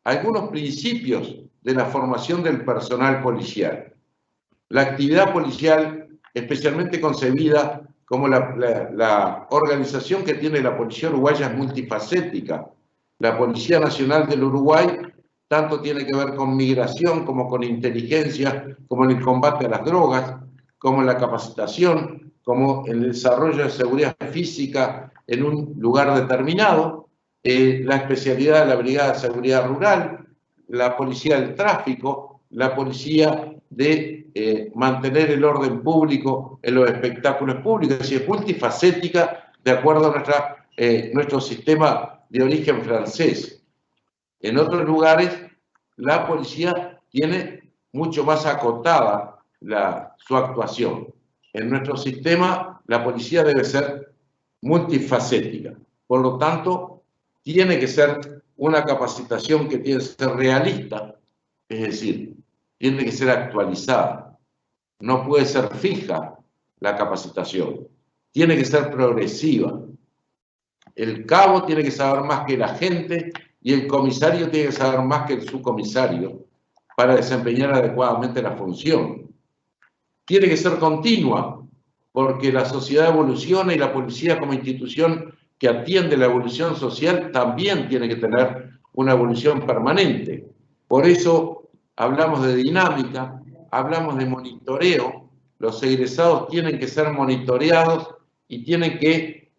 algunos principios de la formación del personal policial. La actividad policial, especialmente concebida como la organización que tiene la Policía Uruguaya, es multifacética. La Policía Nacional del Uruguay tanto tiene que ver con migración, como con inteligencia, como en el combate a las drogas, como en la capacitación, como en el desarrollo de seguridad física en un lugar determinado, la especialidad de la Brigada de Seguridad Rural, la Policía del Tráfico, la Policía de mantener el orden público en los espectáculos públicos, es decir, es multifacética de acuerdo a nuestro sistema de origen francés. En otros lugares, la policía tiene mucho más acotada su actuación. En nuestro sistema, la policía debe ser multifacética. Por lo tanto, tiene que ser una capacitación que tiene que ser realista, es decir, tiene que ser actualizada. No puede ser fija la capacitación. Tiene que ser progresiva. El cabo tiene que saber más que el agente y el comisario tiene que saber más que el subcomisario para desempeñar adecuadamente la función. Tiene que ser continua, porque la sociedad evoluciona y la policía como institución que atiende la evolución social también tiene que tener una evolución permanente. Por eso hablamos de dinámica, hablamos de monitoreo. Los egresados tienen que ser monitoreados y tienen que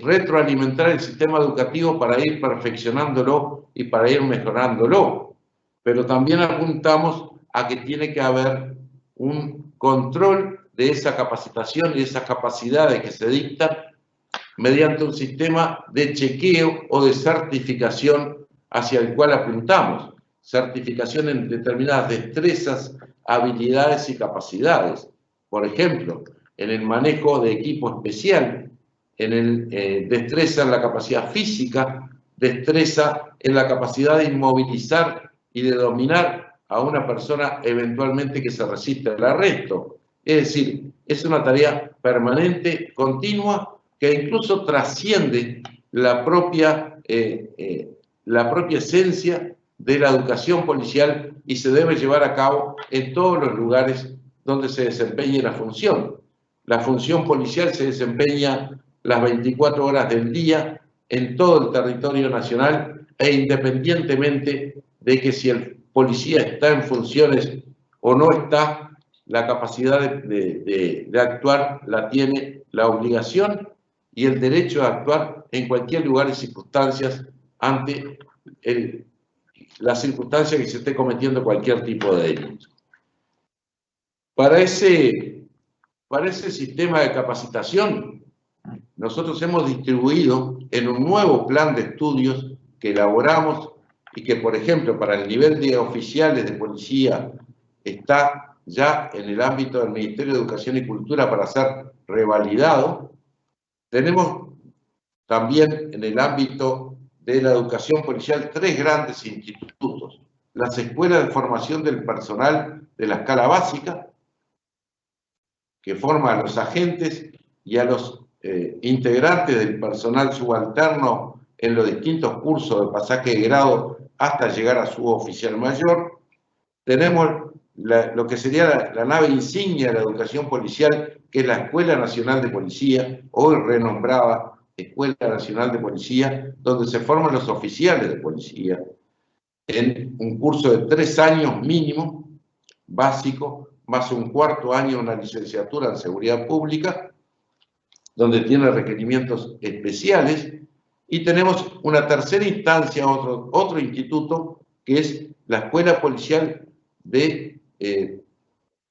retroalimentar el sistema educativo para ir perfeccionándolo y para ir mejorándolo. Pero también apuntamos a que tiene que haber un control de esa capacitación y de esas capacidades que se dictan mediante un sistema de chequeo o de certificación hacia el cual apuntamos. Certificación en determinadas destrezas, habilidades y capacidades. Por ejemplo, en el manejo de equipo especial, en destreza en la capacidad física, destreza en la capacidad de inmovilizar y de dominar a una persona eventualmente que se resiste al arresto. Es decir, es una tarea permanente, continua, que incluso trasciende la propia esencia de la educación policial y se debe llevar a cabo en todos los lugares donde se desempeñe la función. La función policial se desempeña las 24 horas del día en todo el territorio nacional e independientemente de que si el policía está en funciones o no está, la capacidad de actuar la tiene, la obligación y el derecho a actuar en cualquier lugar y circunstancias ante la circunstancia que se esté cometiendo cualquier tipo de delito. Para ese sistema de capacitación, nosotros hemos distribuido en un nuevo plan de estudios que elaboramos y que, por ejemplo, para el nivel de oficiales de policía está ya en el ámbito del Ministerio de Educación y Cultura para ser revalidado. Tenemos también en el ámbito de la educación policial 3 grandes institutos. Las escuelas de formación del personal de la escala básica, que forma a los agentes y a los integrantes del personal subalterno en los distintos cursos de pasaje de grado hasta llegar a suboficial mayor. Tenemos lo que sería la nave insignia de la educación policial, que es la Escuela Nacional de Policía, hoy renombrada Escuela Nacional de Policía, donde se forman los oficiales de policía en un curso de 3 años mínimo, básico, más un cuarto año una licenciatura en seguridad pública, donde tiene requerimientos especiales, y tenemos una tercera instancia, otro instituto, que es la Escuela Policial de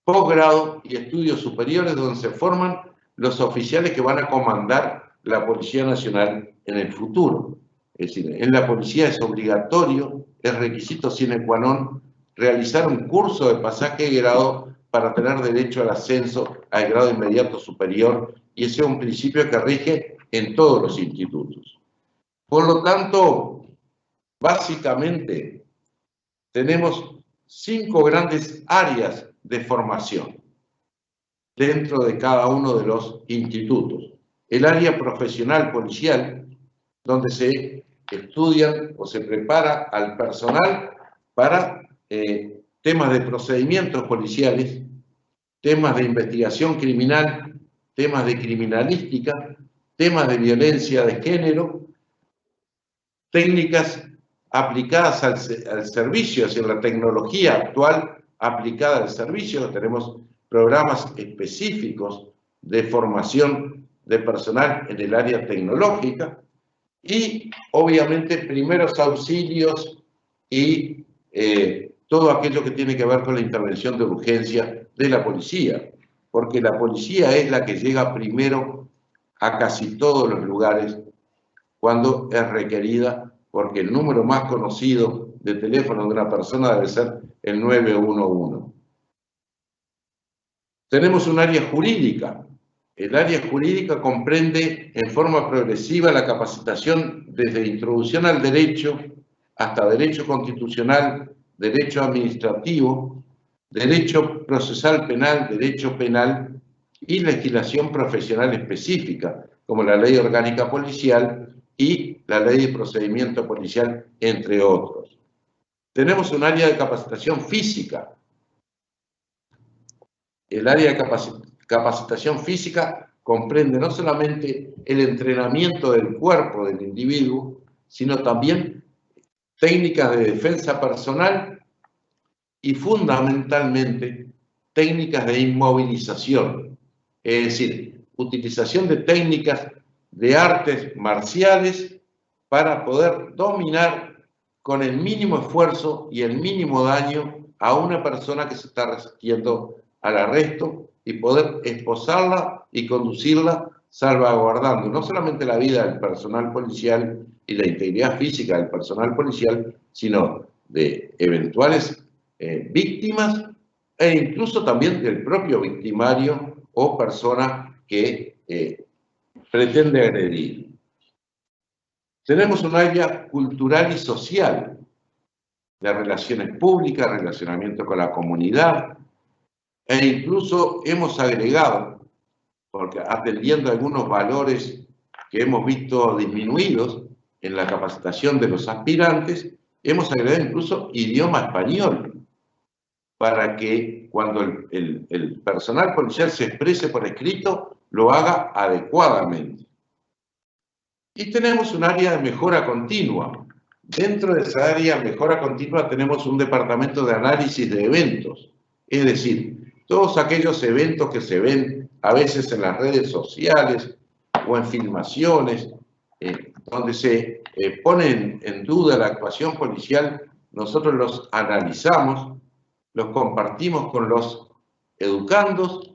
posgrado y estudios superiores, donde se forman los oficiales que van a comandar la Policía Nacional en el futuro. Es decir, en la policía es obligatorio, es requisito sine qua non, realizar un curso de pasaje de grado para tener derecho al ascenso al grado inmediato superior, y ese es un principio que rige en todos los institutos. Por lo tanto, básicamente, tenemos 5 grandes áreas de formación dentro de cada uno de los institutos. El área profesional policial, donde se estudian o se prepara al personal para temas de procedimientos policiales, temas de investigación criminal, temas de criminalística, temas de violencia de género, técnicas aplicadas al servicio, es decir, la tecnología actual aplicada al servicio. Tenemos programas específicos de formación de personal en el área tecnológica y, obviamente, primeros auxilios y todo aquello que tiene que ver con la intervención de urgencia de la policía, porque la policía es la que llega primero a casi todos los lugares cuando es requerida, porque el número más conocido de teléfono de una persona debe ser el 911. Tenemos un área jurídica. El área jurídica comprende en forma progresiva la capacitación desde introducción al derecho hasta derecho constitucional, derecho administrativo, derecho procesal penal, derecho penal y legislación profesional específica, como la Ley Orgánica Policial y la Ley de Procedimiento Policial, entre otros. Tenemos un área de capacitación física. El área de capacitación física comprende no solamente el entrenamiento del cuerpo del individuo, sino también técnicas de defensa personal y fundamentalmente técnicas de inmovilización, es decir, utilización de técnicas de artes marciales para poder dominar con el mínimo esfuerzo y el mínimo daño a una persona que se está resistiendo al arresto y poder esposarla y conducirla salvaguardando no solamente la vida del personal policial y la integridad física del personal policial, sino de eventuales víctimas e incluso también del propio victimario o persona que pretende agredir. Tenemos un área cultural y social. de relaciones públicas, relacionamiento con la comunidad, e incluso hemos agregado, porque atendiendo a algunos valores que hemos visto disminuidos en la capacitación de los aspirantes, hemos agregado incluso idioma español, para que cuando el personal policial se exprese por escrito, lo haga adecuadamente. Y tenemos un área de mejora continua. Dentro de esa área de mejora continua tenemos un departamento de análisis de eventos. Es decir, todos aquellos eventos que se ven a veces en las redes sociales o en filmaciones, donde se pone en duda la actuación policial, nosotros los analizamos, los compartimos con los educandos,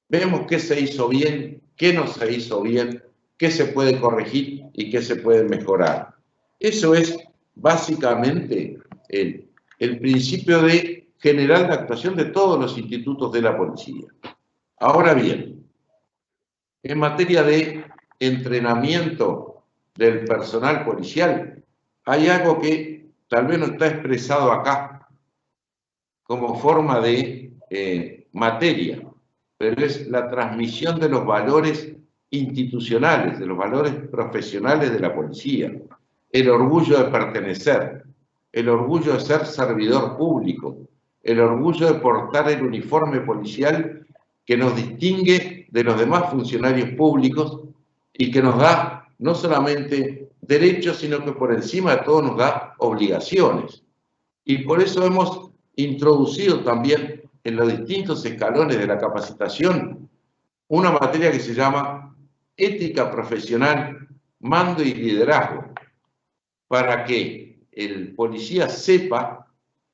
vemos qué se hizo bien, qué no se hizo bien, qué se puede corregir y qué se puede mejorar. Eso es básicamente el principio general de actuación de todos los institutos de la policía. Ahora bien, en materia de entrenamiento del personal policial, hay algo que tal vez no está expresado acá como forma de materia, pero es la transmisión de los valores institucionales, de los valores profesionales de la policía, el orgullo de pertenecer, el orgullo de ser servidor público, el orgullo de portar el uniforme policial que nos distingue de los demás funcionarios públicos y que nos da no solamente derechos, sino que por encima de todo nos da obligaciones. Y por eso hemos introducido también en los distintos escalones de la capacitación una materia que se llama ética profesional, mando y liderazgo, para que el policía sepa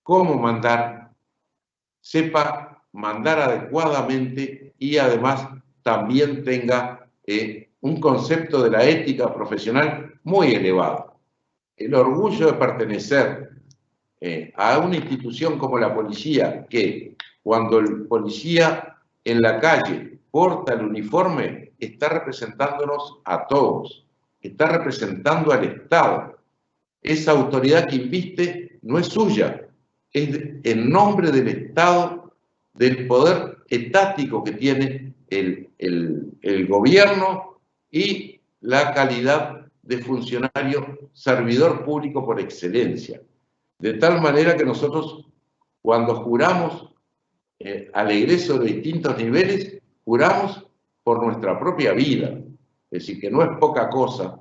cómo mandar, sepa mandar adecuadamente y además también tenga un concepto de la ética profesional muy elevado. El orgullo de pertenecer a una institución como la policía, que cuando el policía en la calle porta el uniforme, está representándonos a todos, está representando al Estado. Esa autoridad que inviste no es suya, es en nombre del Estado, del poder etático que tiene el gobierno y la calidad de funcionario servidor público por excelencia. De tal manera que nosotros, cuando juramos al egreso de distintos niveles, juramos por nuestra propia vida. Es decir, que no es poca cosa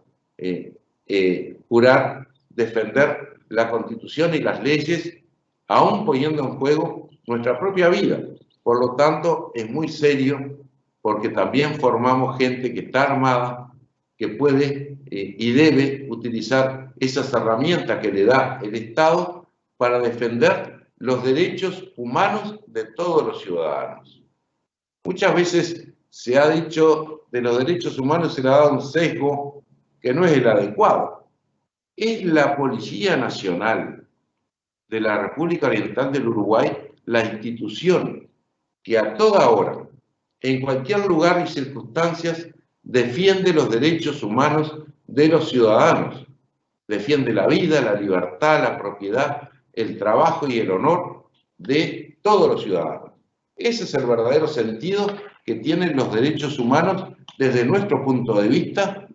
jurar defender la Constitución y las leyes, aún poniendo en juego nuestra propia vida. Por lo tanto, es muy serio, porque también formamos gente que está armada, que puede y debe utilizar esas herramientas que le da el Estado para defender los derechos humanos de todos los ciudadanos. Muchas veces se ha dicho de los derechos humanos, se le ha dado un sesgo que no es el adecuado. Es la Policía Nacional de la República Oriental del Uruguay la institución que a toda hora, en cualquier lugar y circunstancias, defiende los derechos humanos de los ciudadanos. Defiende la vida, la libertad, la propiedad, el trabajo y el honor de todos los ciudadanos. Ese es el verdadero sentido que tienen los derechos humanos desde nuestro punto de vista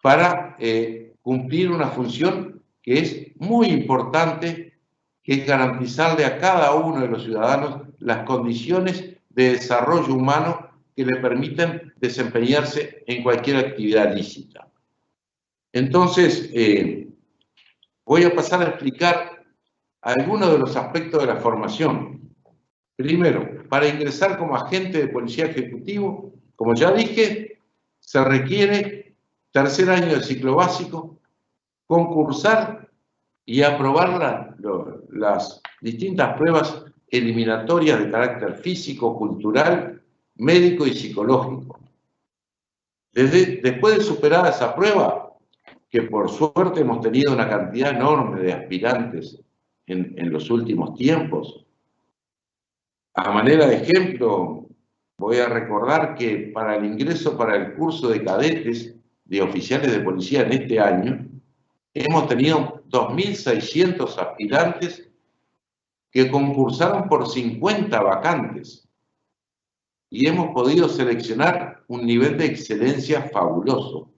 para cumplir una función que es muy importante, que es garantizarle a cada uno de los ciudadanos las condiciones de desarrollo humano que le permiten desempeñarse en cualquier actividad lícita. Entonces, voy a pasar a explicar algunos de los aspectos de la formación. Primero, para ingresar como agente de policía ejecutivo, como ya dije, se requiere tercer año de ciclo básico, concursar y aprobar las distintas pruebas eliminatorias de carácter físico, cultural, médico y psicológico. Después de superada esa prueba, que por suerte hemos tenido una cantidad enorme de aspirantes en los últimos tiempos, a manera de ejemplo, voy a recordar que para el ingreso para el curso de cadetes de oficiales de policía en este año, hemos tenido 2.600 aspirantes que concursaron por 50 vacantes y hemos podido seleccionar un nivel de excelencia fabuloso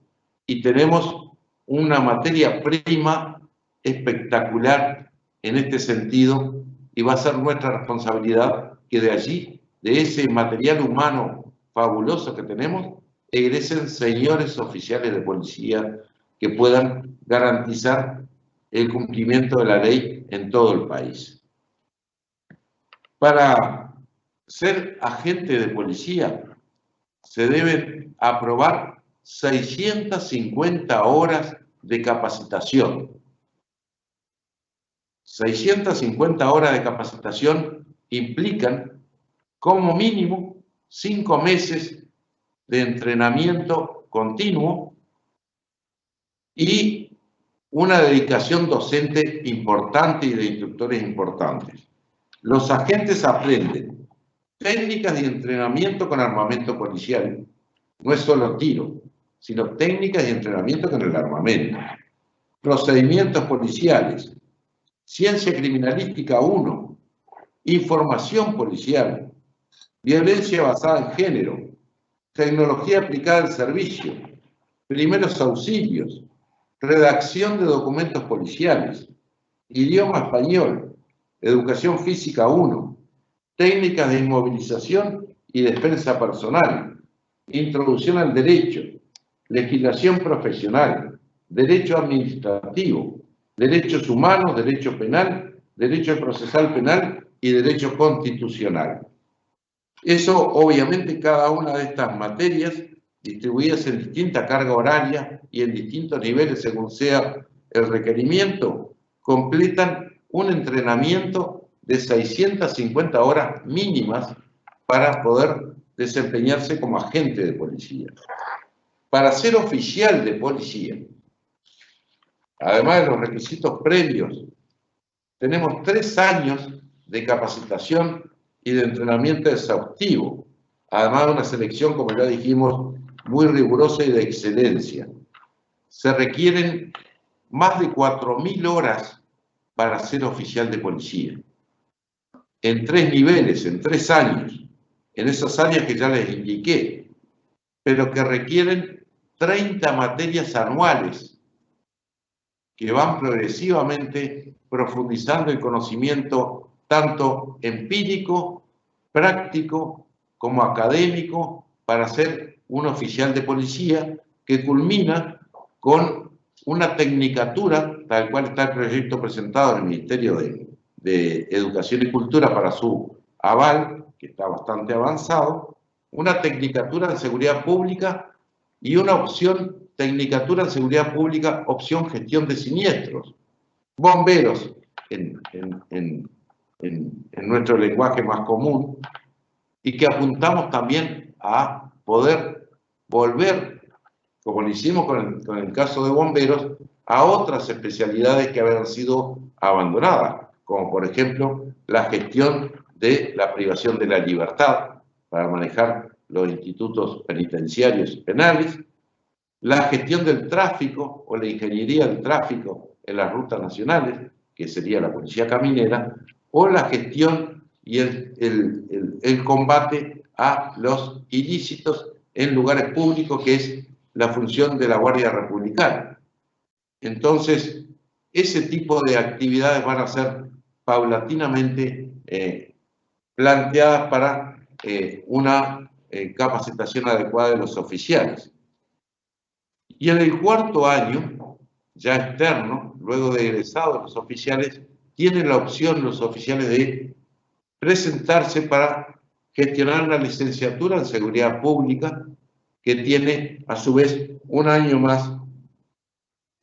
y tenemos una materia prima espectacular en este sentido y va a ser nuestra responsabilidad que de allí, de ese material humano fabuloso que tenemos, egresen señores oficiales de policía que puedan garantizar el cumplimiento de la ley en todo el país. Para ser agente de policía se deben aprobar 650 horas de capacitación. 650 horas de capacitación implican como mínimo 5 meses de entrenamiento continuo y una dedicación docente importante y de instructores importantes. Los agentes aprenden técnicas de entrenamiento con armamento policial. No es solo tiro, sino técnicas de entrenamiento con el armamento. Procedimientos policiales, ciencia criminalística 1, información policial, violencia basada en género, tecnología aplicada al servicio, primeros auxilios, redacción de documentos policiales, idioma español, educación física 1, técnicas de inmovilización y defensa personal, introducción al derecho, legislación profesional, derecho administrativo, derechos humanos, derecho penal, derecho procesal penal y derecho constitucional. Eso, obviamente, cada una de estas materias, distribuidas en distinta carga horaria y en distintos niveles según sea el requerimiento, completan un entrenamiento de 650 horas mínimas para poder desempeñarse como agente de policía. Para ser oficial de policía, además de los requisitos previos, tenemos 3 años de capacitación y de entrenamiento exhaustivo, además de una selección, como ya dijimos, muy rigurosa y de excelencia. Se requieren más de 4.000 horas para ser oficial de policía, en 3 niveles, en 3 años, en esas áreas que ya les indiqué, pero que requieren 30 materias anuales que van progresivamente profundizando el conocimiento tanto empírico, práctico, como académico, para ser un oficial de policía que culmina con una tecnicatura, tal cual está el proyecto presentado en el Ministerio de Educación y Cultura para su aval, que está bastante avanzado, una tecnicatura en seguridad pública y una opción tecnicatura en seguridad pública, opción gestión de siniestros. Bomberos, en nuestro lenguaje más común, y que apuntamos también a poder volver, como lo hicimos con el caso de bomberos, a otras especialidades que habían sido abandonadas, como por ejemplo la gestión de la privación de la libertad para manejar los institutos penitenciarios penales, la gestión del tráfico o la ingeniería del tráfico en las rutas nacionales, que sería la policía caminera, o la gestión y el combate a los ilícitos en lugares públicos, que es la función de la Guardia Republicana. Entonces, ese tipo de actividades van a ser paulatinamente planteadas para una capacitación adecuada de los oficiales. Y en el 4º año, ya externo, luego de egresados los oficiales, tienen la opción los oficiales de presentarse para gestionar una licenciatura en seguridad pública que tiene a su vez un año más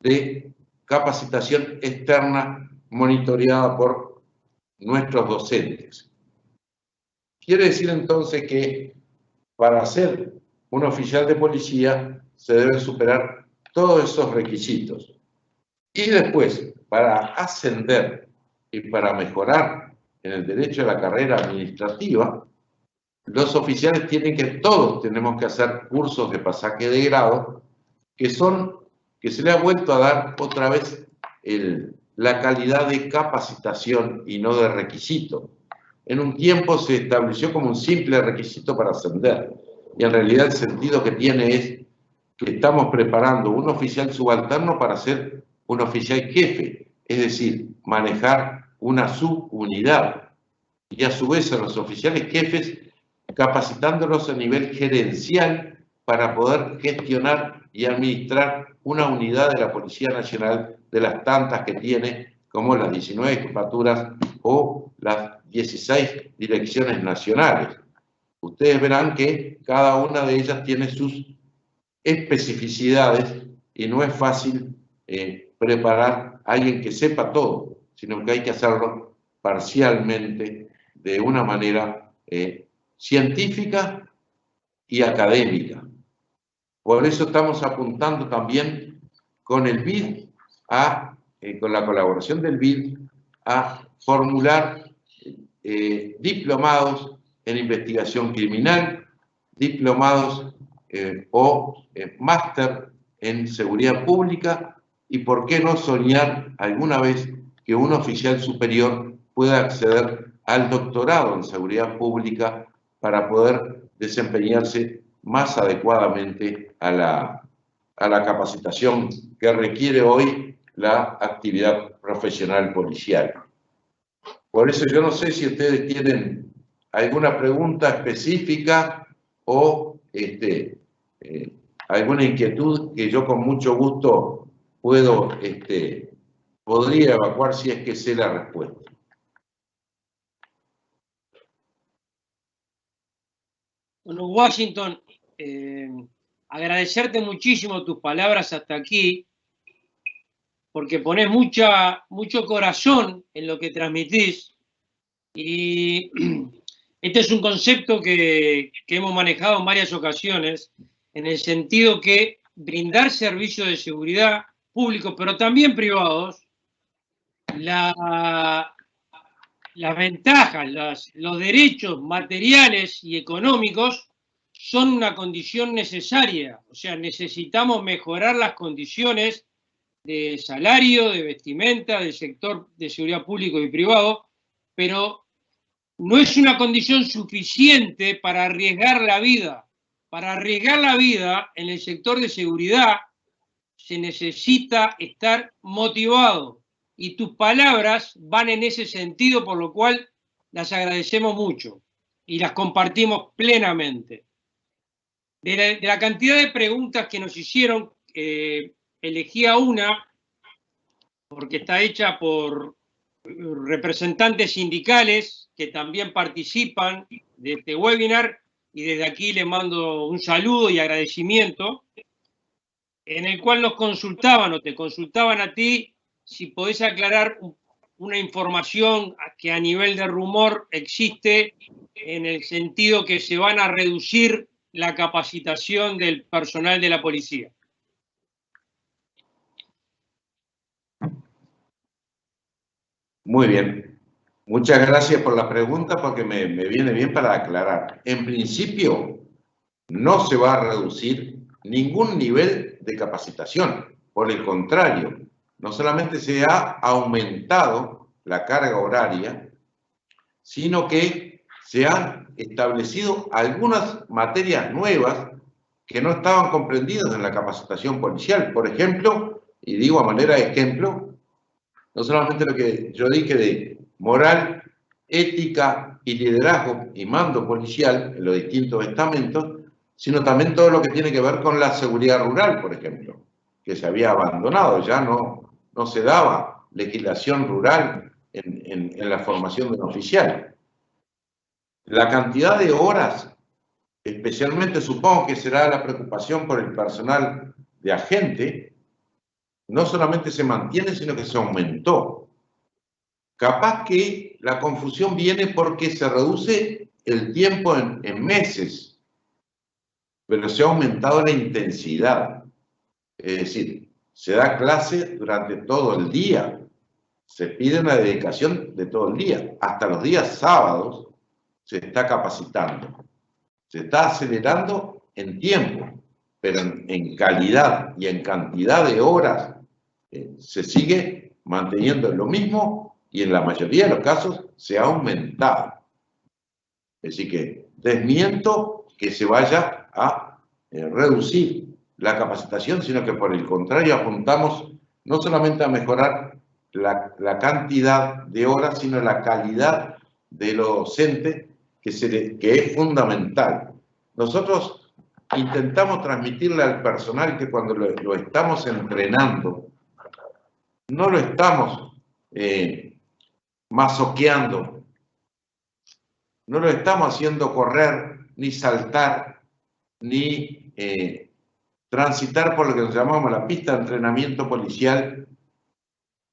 de capacitación externa monitoreada por nuestros docentes. Quiere decir entonces que para ser un oficial de policía se deben superar todos esos requisitos. Y después, para ascender y para mejorar en el derecho a la carrera administrativa, los oficiales todos tenemos que hacer cursos de pasaje de grado, que son que se le ha vuelto a dar otra vez la calidad de capacitación y no de requisito. En un tiempo se estableció como un simple requisito para ascender, y en realidad el sentido que tiene es que estamos preparando un oficial subalterno para ser un oficial jefe, es decir, manejar una subunidad, y a su vez a los oficiales jefes capacitándolos a nivel gerencial para poder gestionar y administrar una unidad de la Policía Nacional de las tantas que tiene, como las 19 jefaturas o las 16 direcciones nacionales. Ustedes verán que cada una de ellas tiene sus especificidades y no es fácil preparar a alguien que sepa todo, sino que hay que hacerlo parcialmente de una manera científica y académica. Por eso estamos apuntando también con el BID, con la colaboración del BID, a formular diplomados en investigación criminal, diplomados o máster en seguridad pública, y por qué no soñar alguna vez que un oficial superior pueda acceder al doctorado en seguridad pública para poder desempeñarse más adecuadamente a la capacitación que requiere hoy la actividad profesional policial. Por eso yo no sé si ustedes tienen alguna pregunta específica o alguna inquietud que yo con mucho gusto podría evacuar si es que sé la respuesta. Bueno, Washington, agradecerte muchísimo tus palabras hasta aquí, porque pones mucho corazón en lo que transmitís, y este es un concepto que hemos manejado en varias ocasiones, en el sentido que brindar servicios de seguridad públicos, pero también privados, las ventajas, los derechos materiales y económicos son una condición necesaria. O sea, necesitamos mejorar las condiciones de salario, de vestimenta, del sector de seguridad público y privado, pero no es una condición suficiente para arriesgar la vida. Para arriesgar la vida en el sector de seguridad se necesita estar motivado. Y tus palabras van en ese sentido, por lo cual las agradecemos mucho y las compartimos plenamente. De la cantidad de preguntas que nos hicieron, elegía una, porque está hecha por representantes sindicales que también participan de este webinar, y desde aquí les mando un saludo y agradecimiento, en el cual nos consultaban o te consultaban a ti si podés aclarar una información que a nivel de rumor existe, en el sentido que se van a reducir la capacitación del personal de la policía. Muy bien. Muchas gracias por la pregunta, porque me viene bien para aclarar. En principio, no se va a reducir ningún nivel de capacitación. Por el contrario, no solamente se ha aumentado la carga horaria, sino que se han establecido algunas materias nuevas que no estaban comprendidas en la capacitación policial. Por ejemplo, y digo a manera de ejemplo, no solamente lo que yo dije de moral, ética y liderazgo y mando policial en los distintos estamentos, sino también todo lo que tiene que ver con la seguridad rural, por ejemplo, que se había abandonado, ya no se daba legislación rural en la formación de un oficial. La cantidad de horas, especialmente supongo que será la preocupación por el personal de agente, no solamente se mantiene, sino que se aumentó. Capaz que la confusión viene porque se reduce el tiempo en meses, pero se ha aumentado la intensidad. Es decir, se da clase durante todo el día, se pide una dedicación de todo el día. Hasta los días sábados se está capacitando, se está acelerando en tiempo. pero en calidad y en cantidad de horas se sigue manteniendo lo mismo y en la mayoría de los casos se ha aumentado. Así que desmiento que se vaya a reducir la capacitación, sino que por el contrario apuntamos no solamente a mejorar la cantidad de horas, sino la calidad de lo docente, que es fundamental. Nosotros intentamos transmitirle al personal que cuando lo estamos entrenando, no lo estamos masoqueando, no lo estamos haciendo correr, ni saltar, ni transitar por lo que llamamos la pista de entrenamiento policial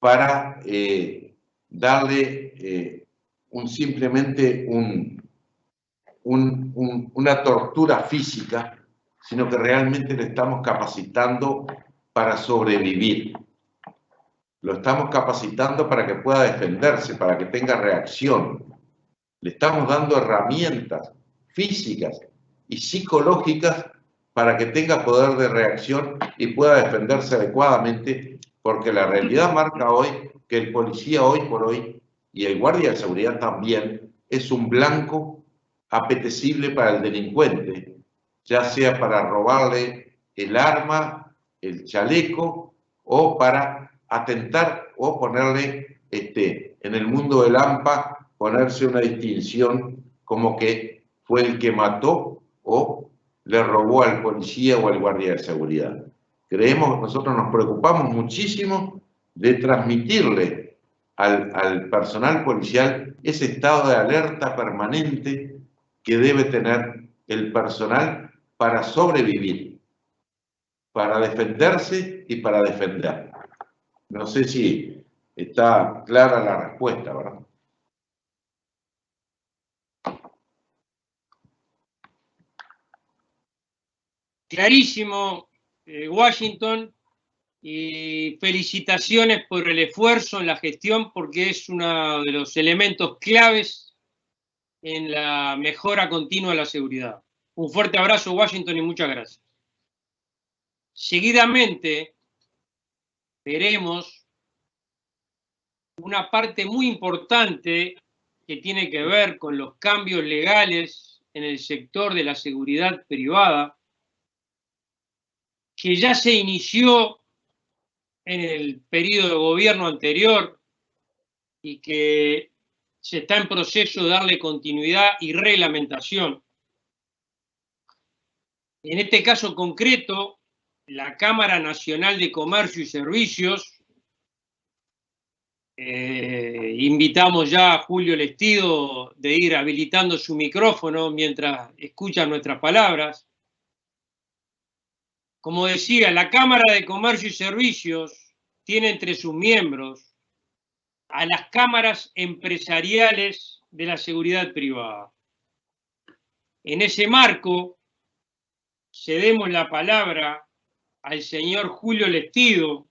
para darle simplemente una tortura física, sino que realmente le estamos capacitando para sobrevivir. Lo estamos capacitando para que pueda defenderse, para que tenga reacción. Le estamos dando herramientas físicas y psicológicas para que tenga poder de reacción y pueda defenderse adecuadamente, porque la realidad marca hoy que el policía hoy por hoy, y el guardia de seguridad también, es un blanco apetecible para el delincuente, ya sea para robarle el arma, el chaleco, o para atentar o ponerle, en el mundo del AMPA, ponerse una distinción como que fue el que mató o le robó al policía o al guardia de seguridad. Nosotros nos preocupamos muchísimo de transmitirle al personal policial ese estado de alerta permanente que debe tener el personal para sobrevivir, para defenderse y para defender. No sé si está clara la respuesta, ¿verdad? Clarísimo, Washington, y felicitaciones por el esfuerzo en la gestión, porque es uno de los elementos claves en la mejora continua de la seguridad. Un fuerte abrazo, Washington, y muchas gracias. Seguidamente veremos una parte muy importante que tiene que ver con los cambios legales en el sector de la seguridad privada, que ya se inició en el periodo de gobierno anterior y que se está en proceso de darle continuidad y reglamentación. En este caso concreto, la Cámara Nacional de Comercio y Servicios, invitamos ya a Julio Lestido de ir habilitando su micrófono mientras escucha nuestras palabras. Como decía, la Cámara de Comercio y Servicios tiene entre sus miembros a las cámaras empresariales de la seguridad privada. En ese marco, cedemos la palabra al señor Julio Lestido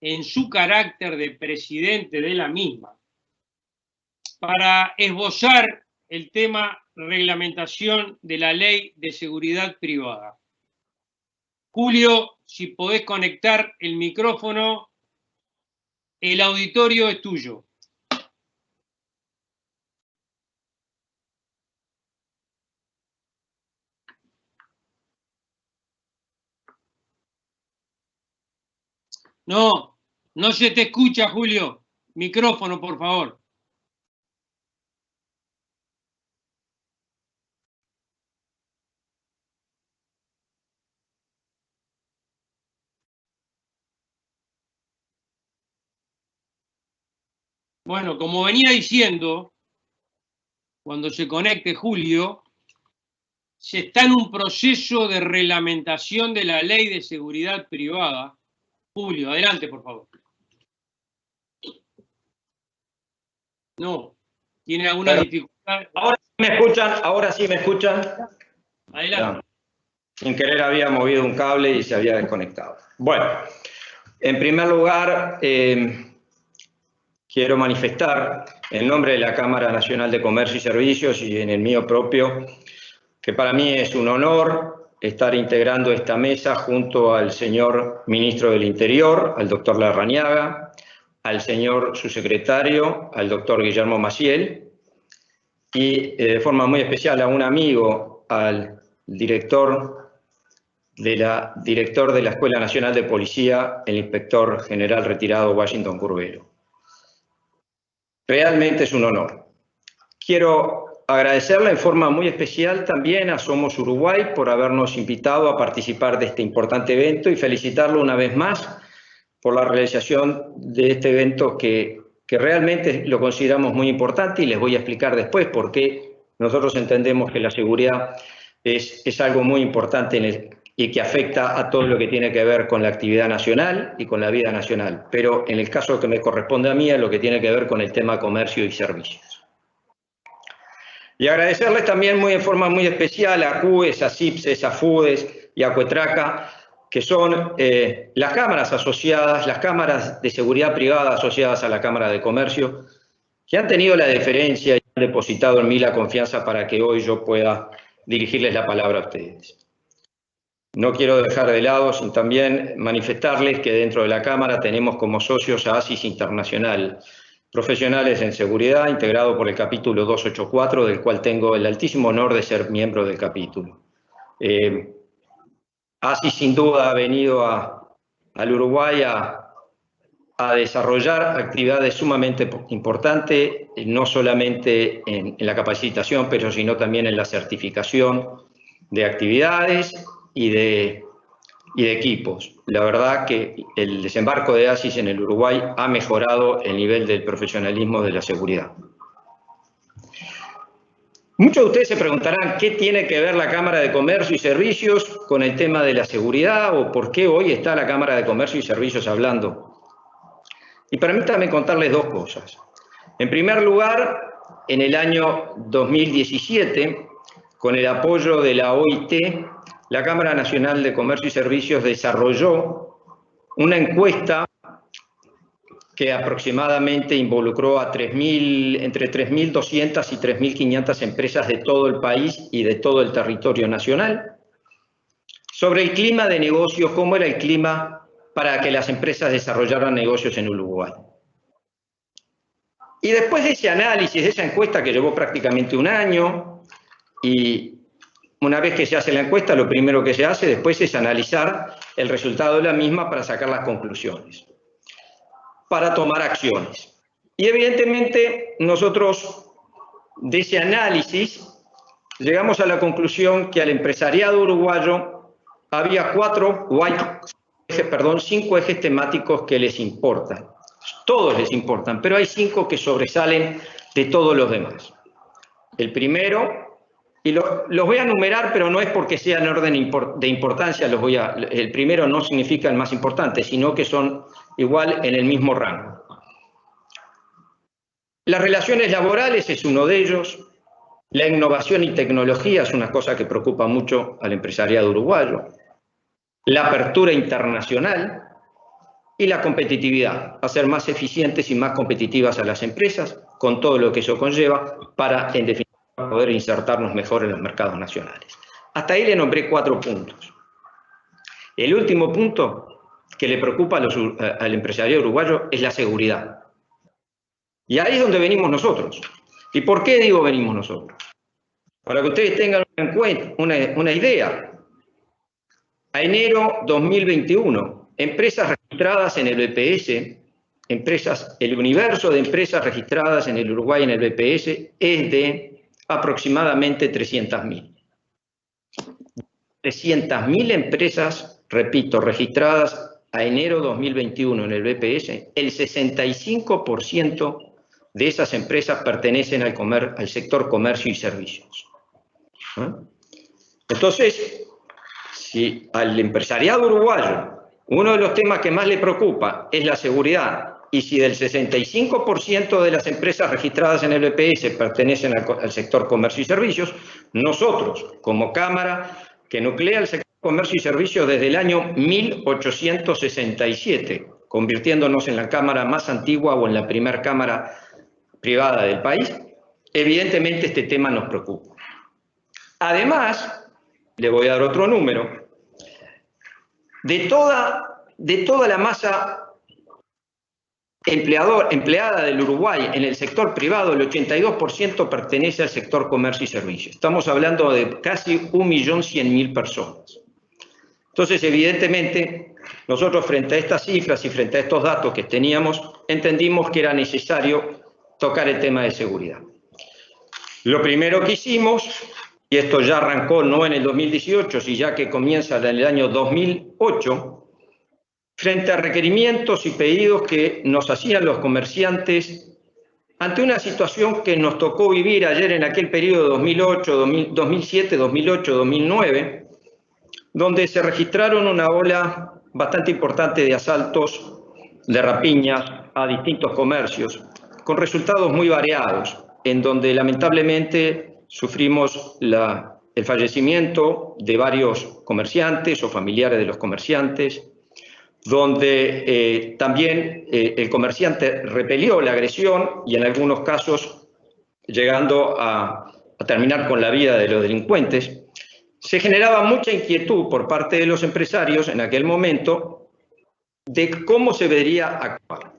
en su carácter de presidente de la misma, para esbozar el tema reglamentación de la Ley de Seguridad Privada. Julio, si podés conectar el micrófono, el auditorio es tuyo. No, no se te escucha, Julio. Micrófono, por favor. Bueno, como venía diciendo, cuando se conecte Julio, se está en un proceso de reglamentación de la Ley de Seguridad Privada. Julio, adelante, por favor. No, ¿tiene alguna dificultad? Ahora sí me escuchan. Adelante. No, sin querer había movido un cable y se había desconectado. Bueno, en primer lugar, quiero manifestar en nombre de la Cámara Nacional de Comercio y Servicios y en el mío propio que para mí es un honor estar integrando esta mesa junto al señor Ministro del Interior, al doctor Larrañaga, al señor subsecretario, al doctor Guillermo Maciel, y de forma muy especial a un amigo, al director de la Escuela Nacional de Policía, el inspector general retirado Washington Curbelo. Realmente es un honor. Quiero agradecerle en forma muy especial también a Somos Uruguay por habernos invitado a participar de este importante evento y felicitarlo una vez más por la realización de este evento que realmente lo consideramos muy importante, y les voy a explicar después por qué nosotros entendemos que la seguridad es algo muy importante y que afecta a todo lo que tiene que ver con la actividad nacional y con la vida nacional. Pero en el caso que me corresponde a mí, es lo que tiene que ver con el tema comercio y servicios. Y agradecerles también en forma muy especial a CUES, a CIPSES, a FUDES y a CUETRACA, que son las cámaras asociadas, las cámaras de seguridad privada asociadas a la Cámara de Comercio, que han tenido la deferencia y han depositado en mí la confianza para que hoy yo pueda dirigirles la palabra a ustedes. No quiero dejar de lado sin también manifestarles que dentro de la Cámara tenemos como socios a ASIS Internacional, profesionales en seguridad, integrado por el capítulo 284, del cual tengo el altísimo honor de ser miembro del capítulo. ASIS sin duda ha venido al Uruguay a desarrollar actividades sumamente importantes, no solamente en la capacitación, pero sino también en la certificación de actividades y de equipos. La verdad que el desembarco de ASIS en el Uruguay ha mejorado el nivel del profesionalismo de la seguridad. Muchos de ustedes se preguntarán qué tiene que ver la Cámara de Comercio y Servicios con el tema de la seguridad, o por qué hoy está la Cámara de Comercio y Servicios hablando. Y permítanme contarles dos cosas. En primer lugar, en el año 2017, con el apoyo de la OIT, la Cámara Nacional de Comercio y Servicios desarrolló una encuesta que aproximadamente involucró a entre 3.200 y 3.500 empresas de todo el país y de todo el territorio nacional, sobre el clima de negocios, cómo era el clima para que las empresas desarrollaran negocios en Uruguay. Y después de ese análisis, de esa encuesta que llevó prácticamente un año, y una vez que se hace la encuesta, lo primero que se hace después es analizar el resultado de la misma para sacar las conclusiones, para tomar acciones. Y evidentemente nosotros de ese análisis llegamos a la conclusión que al empresariado uruguayo había 5 ejes temáticos que les importan. Todos les importan, pero hay 5 que sobresalen de todos los demás. El primero, y los voy a enumerar, pero no es porque sea en orden de importancia, el primero no significa el más importante, sino que son igual en el mismo rango. Las relaciones laborales es uno de ellos. La innovación y tecnología es una cosa que preocupa mucho al empresariado uruguayo. La apertura internacional y la competitividad, hacer más eficientes y más competitivas a las empresas, con todo lo que eso conlleva, para, en definitiva, poder insertarnos mejor en los mercados nacionales. Hasta ahí le nombré 4 puntos. El último punto que le preocupa al empresariado uruguayo es la seguridad. Y ahí es donde venimos nosotros. ¿Y por qué digo venimos nosotros? Para que ustedes tengan una idea. A enero 2021, empresas registradas en el BPS, el universo de empresas registradas en el Uruguay en el BPS es de aproximadamente 300.000. 300.000 empresas, repito, registradas a enero 2021 en el BPS, el 65% de esas empresas pertenecen al sector comercio y servicios. Entonces, si al empresariado uruguayo uno de los temas que más le preocupa es la seguridad, y si del 65% de las empresas registradas en el BPS pertenecen al sector comercio y servicios, nosotros, como Cámara que nuclea el sector comercio y servicios desde el año 1867, convirtiéndonos en la Cámara más antigua o en la primera Cámara privada del país, evidentemente este tema nos preocupa. Además, le voy a dar otro número. De toda la masa empleada del Uruguay en el sector privado, el 82% pertenece al sector comercio y servicios. Estamos hablando de casi 1.100.000 personas. Entonces, evidentemente, nosotros frente a estas cifras y frente a estos datos que teníamos, entendimos que era necesario tocar el tema de seguridad. Lo primero que hicimos, y esto ya arrancó no en el 2018, sino ya que comienza en el año 2008, frente a requerimientos y pedidos que nos hacían los comerciantes ante una situación que nos tocó vivir ayer en aquel periodo 2007, 2008, 2009, donde se registraron una ola bastante importante de asaltos, de rapiñas a distintos comercios, con resultados muy variados, en donde lamentablemente sufrimos el fallecimiento de varios comerciantes o familiares de los comerciantes, donde también el comerciante repelió la agresión y en algunos casos llegando a terminar con la vida de los delincuentes. Se generaba mucha inquietud por parte de los empresarios en aquel momento de cómo se debería actuar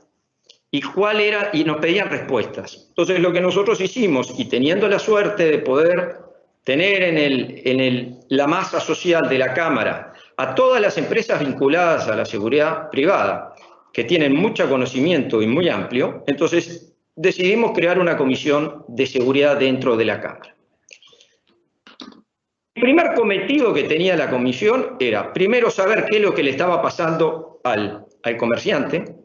y cuál era, y nos pedían respuestas. Entonces lo que nosotros hicimos, y teniendo la suerte de poder tener en la masa social de la Cámara a todas las empresas vinculadas a la seguridad privada, que tienen mucho conocimiento y muy amplio, entonces decidimos crear una comisión de seguridad dentro de la Cámara. El primer cometido que tenía la comisión era, primero, saber qué es lo que le estaba pasando al comerciante,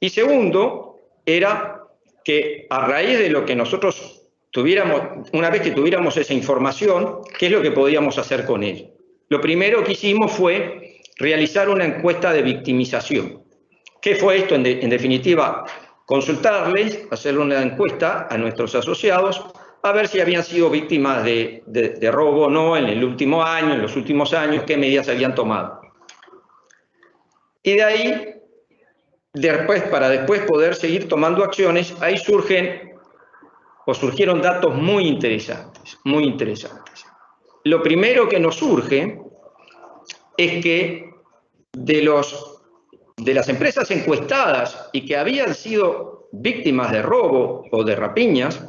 y segundo, era que a raíz de lo que nosotros tuviéramos, una vez que tuviéramos esa información, qué es lo que podíamos hacer con ella. Lo primero que hicimos fue realizar una encuesta de victimización. ¿Qué fue esto? En definitiva, consultarles, hacerle una encuesta a nuestros asociados, a ver si habían sido víctimas de robo o no en el último año, en los últimos años, qué medidas habían tomado. Y de ahí, para después poder seguir tomando acciones, ahí surgieron datos muy interesantes, muy interesantes. Lo primero que nos surge es que de las empresas encuestadas y que habían sido víctimas de robo o de rapiñas,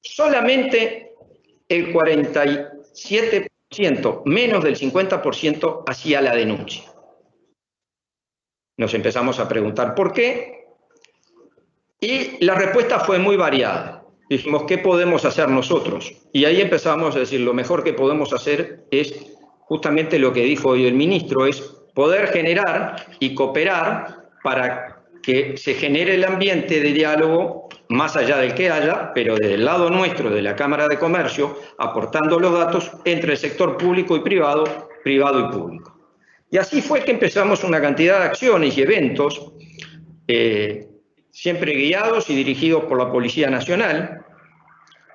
solamente el 47%, menos del 50%, hacía la denuncia. Nos empezamos a preguntar por qué, y la respuesta fue muy variada. Dijimos, ¿qué podemos hacer nosotros? Y ahí empezamos a decir, lo mejor que podemos hacer es justamente lo que dijo hoy el ministro, es poder generar y cooperar para que se genere el ambiente de diálogo, más allá del que haya, pero desde el lado nuestro, de la Cámara de Comercio, aportando los datos entre el sector público y privado, privado y público. Y así fue que empezamos una cantidad de acciones y eventos, siempre guiados y dirigidos por la Policía Nacional.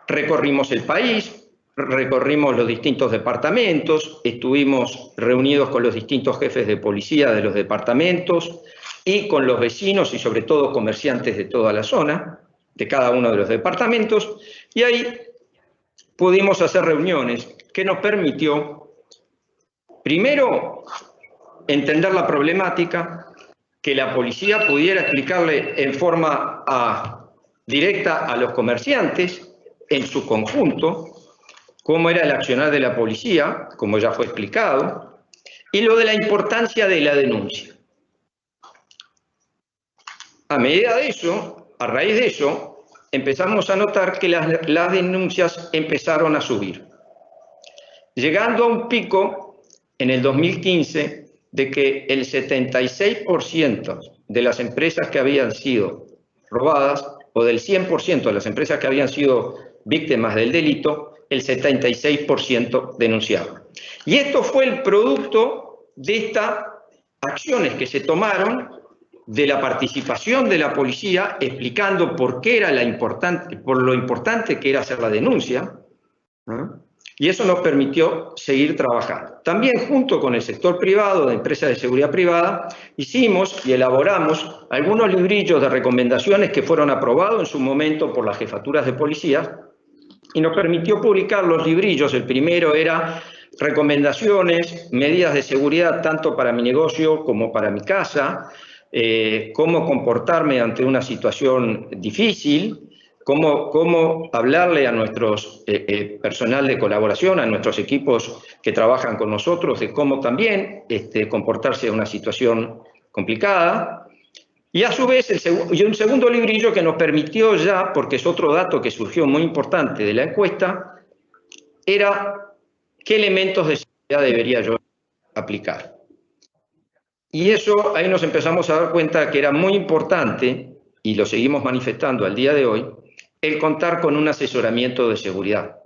Recorrimos el país, recorrimos los distintos departamentos, estuvimos reunidos con los distintos jefes de policía de los departamentos y con los vecinos y sobre todo comerciantes de toda la zona, de cada uno de los departamentos, y ahí pudimos hacer reuniones que nos permitió, primero, entender la problemática, que la policía pudiera explicarle en forma directa a los comerciantes, en su conjunto, cómo era el accionar de la policía, como ya fue explicado, y lo de la importancia de la denuncia. A medida de eso, a raíz de eso, empezamos a notar que las denuncias empezaron a subir, llegando a un pico en el 2015 de que el 76% de las empresas que habían sido robadas, o del 100% de las empresas que habían sido víctimas del delito, el 76% denunciaban. Y esto fue el producto de estas acciones que se tomaron, de la participación de la policía, explicando por qué era por lo importante que era hacer la denuncia, ¿no? Y eso nos permitió seguir trabajando. También junto con el sector privado, de empresas de seguridad privada, hicimos y elaboramos algunos librillos de recomendaciones que fueron aprobados en su momento por las jefaturas de policía y nos permitió publicar los librillos. El primero era recomendaciones, medidas de seguridad tanto para mi negocio como para mi casa, cómo comportarme ante una situación difícil, cómo hablarle a nuestros personal de colaboración, a nuestros equipos que trabajan con nosotros, de cómo también comportarse en una situación complicada. Y a su vez, un segundo librillo que nos permitió ya, porque es otro dato que surgió muy importante de la encuesta, era qué elementos de seguridad debería yo aplicar. Y eso, ahí nos empezamos a dar cuenta que era muy importante, y lo seguimos manifestando al día de hoy, el contar con un asesoramiento de seguridad.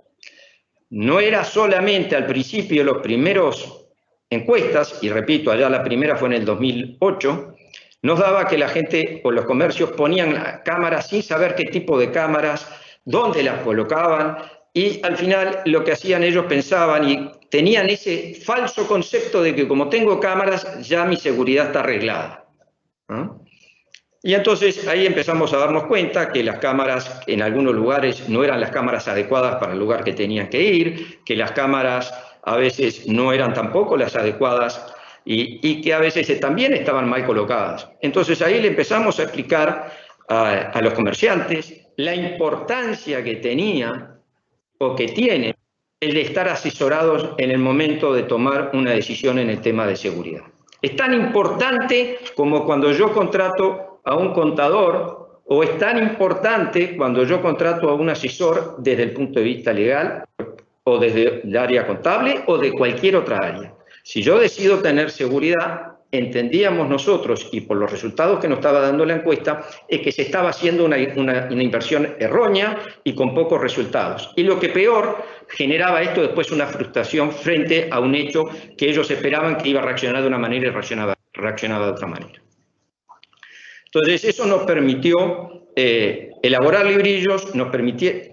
No era solamente al principio, los primeros encuestas, y repito, allá la primera fue en el 2008, nos daba que la gente o los comercios ponían cámaras sin saber qué tipo de cámaras, dónde las colocaban, y al final lo que hacían ellos pensaban y tenían ese falso concepto de que como tengo cámaras ya mi seguridad está arreglada, ¿no? Y entonces ahí empezamos a darnos cuenta que las cámaras en algunos lugares no eran las cámaras adecuadas para el lugar que tenían que ir, que las cámaras a veces no eran tampoco las adecuadas y que a veces también estaban mal colocadas. Entonces ahí le empezamos a explicar a los comerciantes la importancia que tenía o que tiene el de estar asesorados en el momento de tomar una decisión en el tema de seguridad. Es tan importante como cuando yo contrato a un contador, o es tan importante cuando yo contrato a un asesor desde el punto de vista legal, o desde el área contable, o de cualquier otra área. Si yo decido tener seguridad, entendíamos nosotros, y por los resultados que nos estaba dando la encuesta, es que se estaba haciendo una inversión errónea y con pocos resultados. Y lo que peor, generaba esto después una frustración frente a un hecho que ellos esperaban que iba a reaccionar de una manera y reaccionaba de otra manera. Entonces, eso nos permitió elaborar librillos,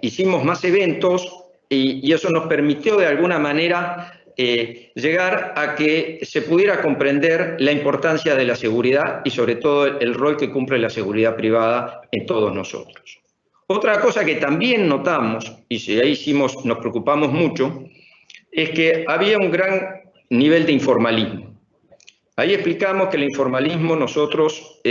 hicimos más eventos y eso nos permitió de alguna manera llegar a que se pudiera comprender la importancia de la seguridad y sobre todo el rol que cumple la seguridad privada en todos nosotros. Otra cosa que también notamos, y si ahí nos preocupamos mucho, es que había un gran nivel de informalismo. Ahí explicamos que el informalismo nosotros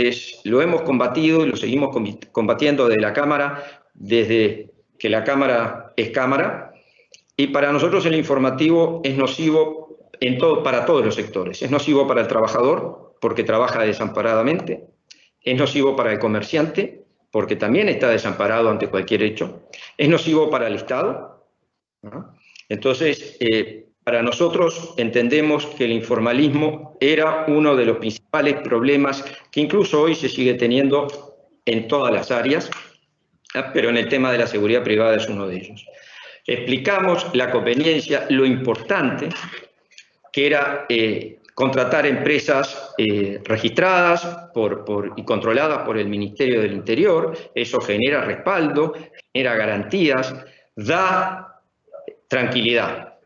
lo hemos combatido y lo seguimos combatiendo desde la Cámara, desde que la Cámara es Cámara, y para nosotros el informativo es nocivo para todos los sectores. Es nocivo para el trabajador, porque trabaja desamparadamente, es nocivo para el comerciante, porque también está desamparado ante cualquier hecho, es nocivo para el Estado, ¿no? Entonces, para nosotros entendemos que el informalismo era uno de los principales problemas que incluso hoy se sigue teniendo en todas las áreas, pero en el tema de la seguridad privada es uno de ellos. Explicamos la conveniencia, lo importante que era contratar empresas registradas y controladas por el Ministerio del Interior. Eso genera respaldo, genera garantías, da tranquilidad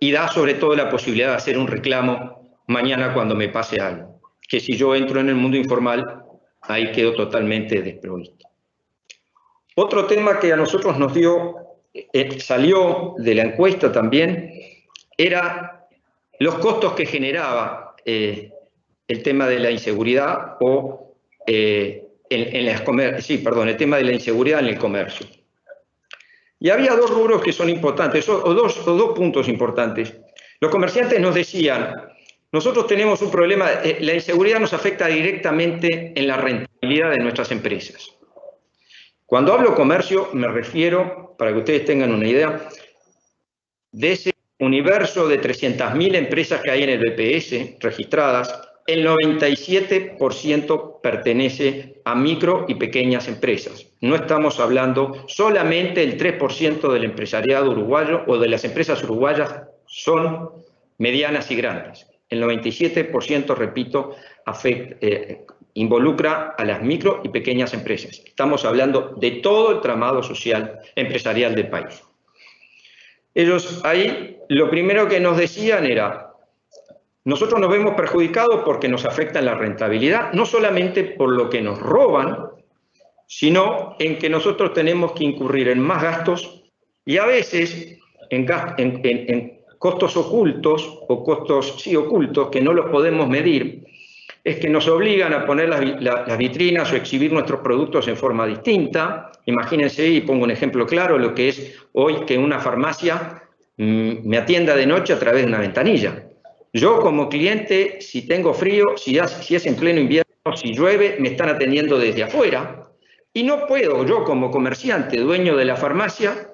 y da sobre todo la posibilidad de hacer un reclamo mañana cuando me pase algo, que si yo entro en el mundo informal, ahí quedo totalmente desprovisto. Otro tema que a nosotros nos salió de la encuesta también, era los costos que generaba el tema de la inseguridad o el tema de la inseguridad en el comercio. Y había dos rubros que son importantes, o dos puntos importantes. Los comerciantes nos decían, nosotros tenemos un problema, la inseguridad nos afecta directamente en la rentabilidad de nuestras empresas. Cuando hablo comercio me refiero, para que ustedes tengan una idea, de ese universo de 300.000 empresas que hay en el BPS registradas, el 97% pertenece a micro y pequeñas empresas. No estamos hablando solamente el 3% del empresariado uruguayo o de las empresas uruguayas son medianas y grandes. El 97%, repito, involucra a las micro y pequeñas empresas. Estamos hablando de todo el tramado social empresarial del país. Ellos ahí lo primero que nos decían era, nosotros nos vemos perjudicados porque nos afecta en la rentabilidad, no solamente por lo que nos roban, sino en que nosotros tenemos que incurrir en más gastos Y a veces en costos ocultos, o costos sí ocultos, que no los podemos medir, es que nos obligan a poner las vitrinas o exhibir nuestros productos en forma distinta. Imagínense, y pongo un ejemplo claro, lo que es hoy que una farmacia me atienda de noche a través de una ventanilla. Yo como cliente, si tengo frío, si es en pleno invierno, si llueve, me están atendiendo desde afuera. Y no puedo, yo como comerciante, dueño de la farmacia,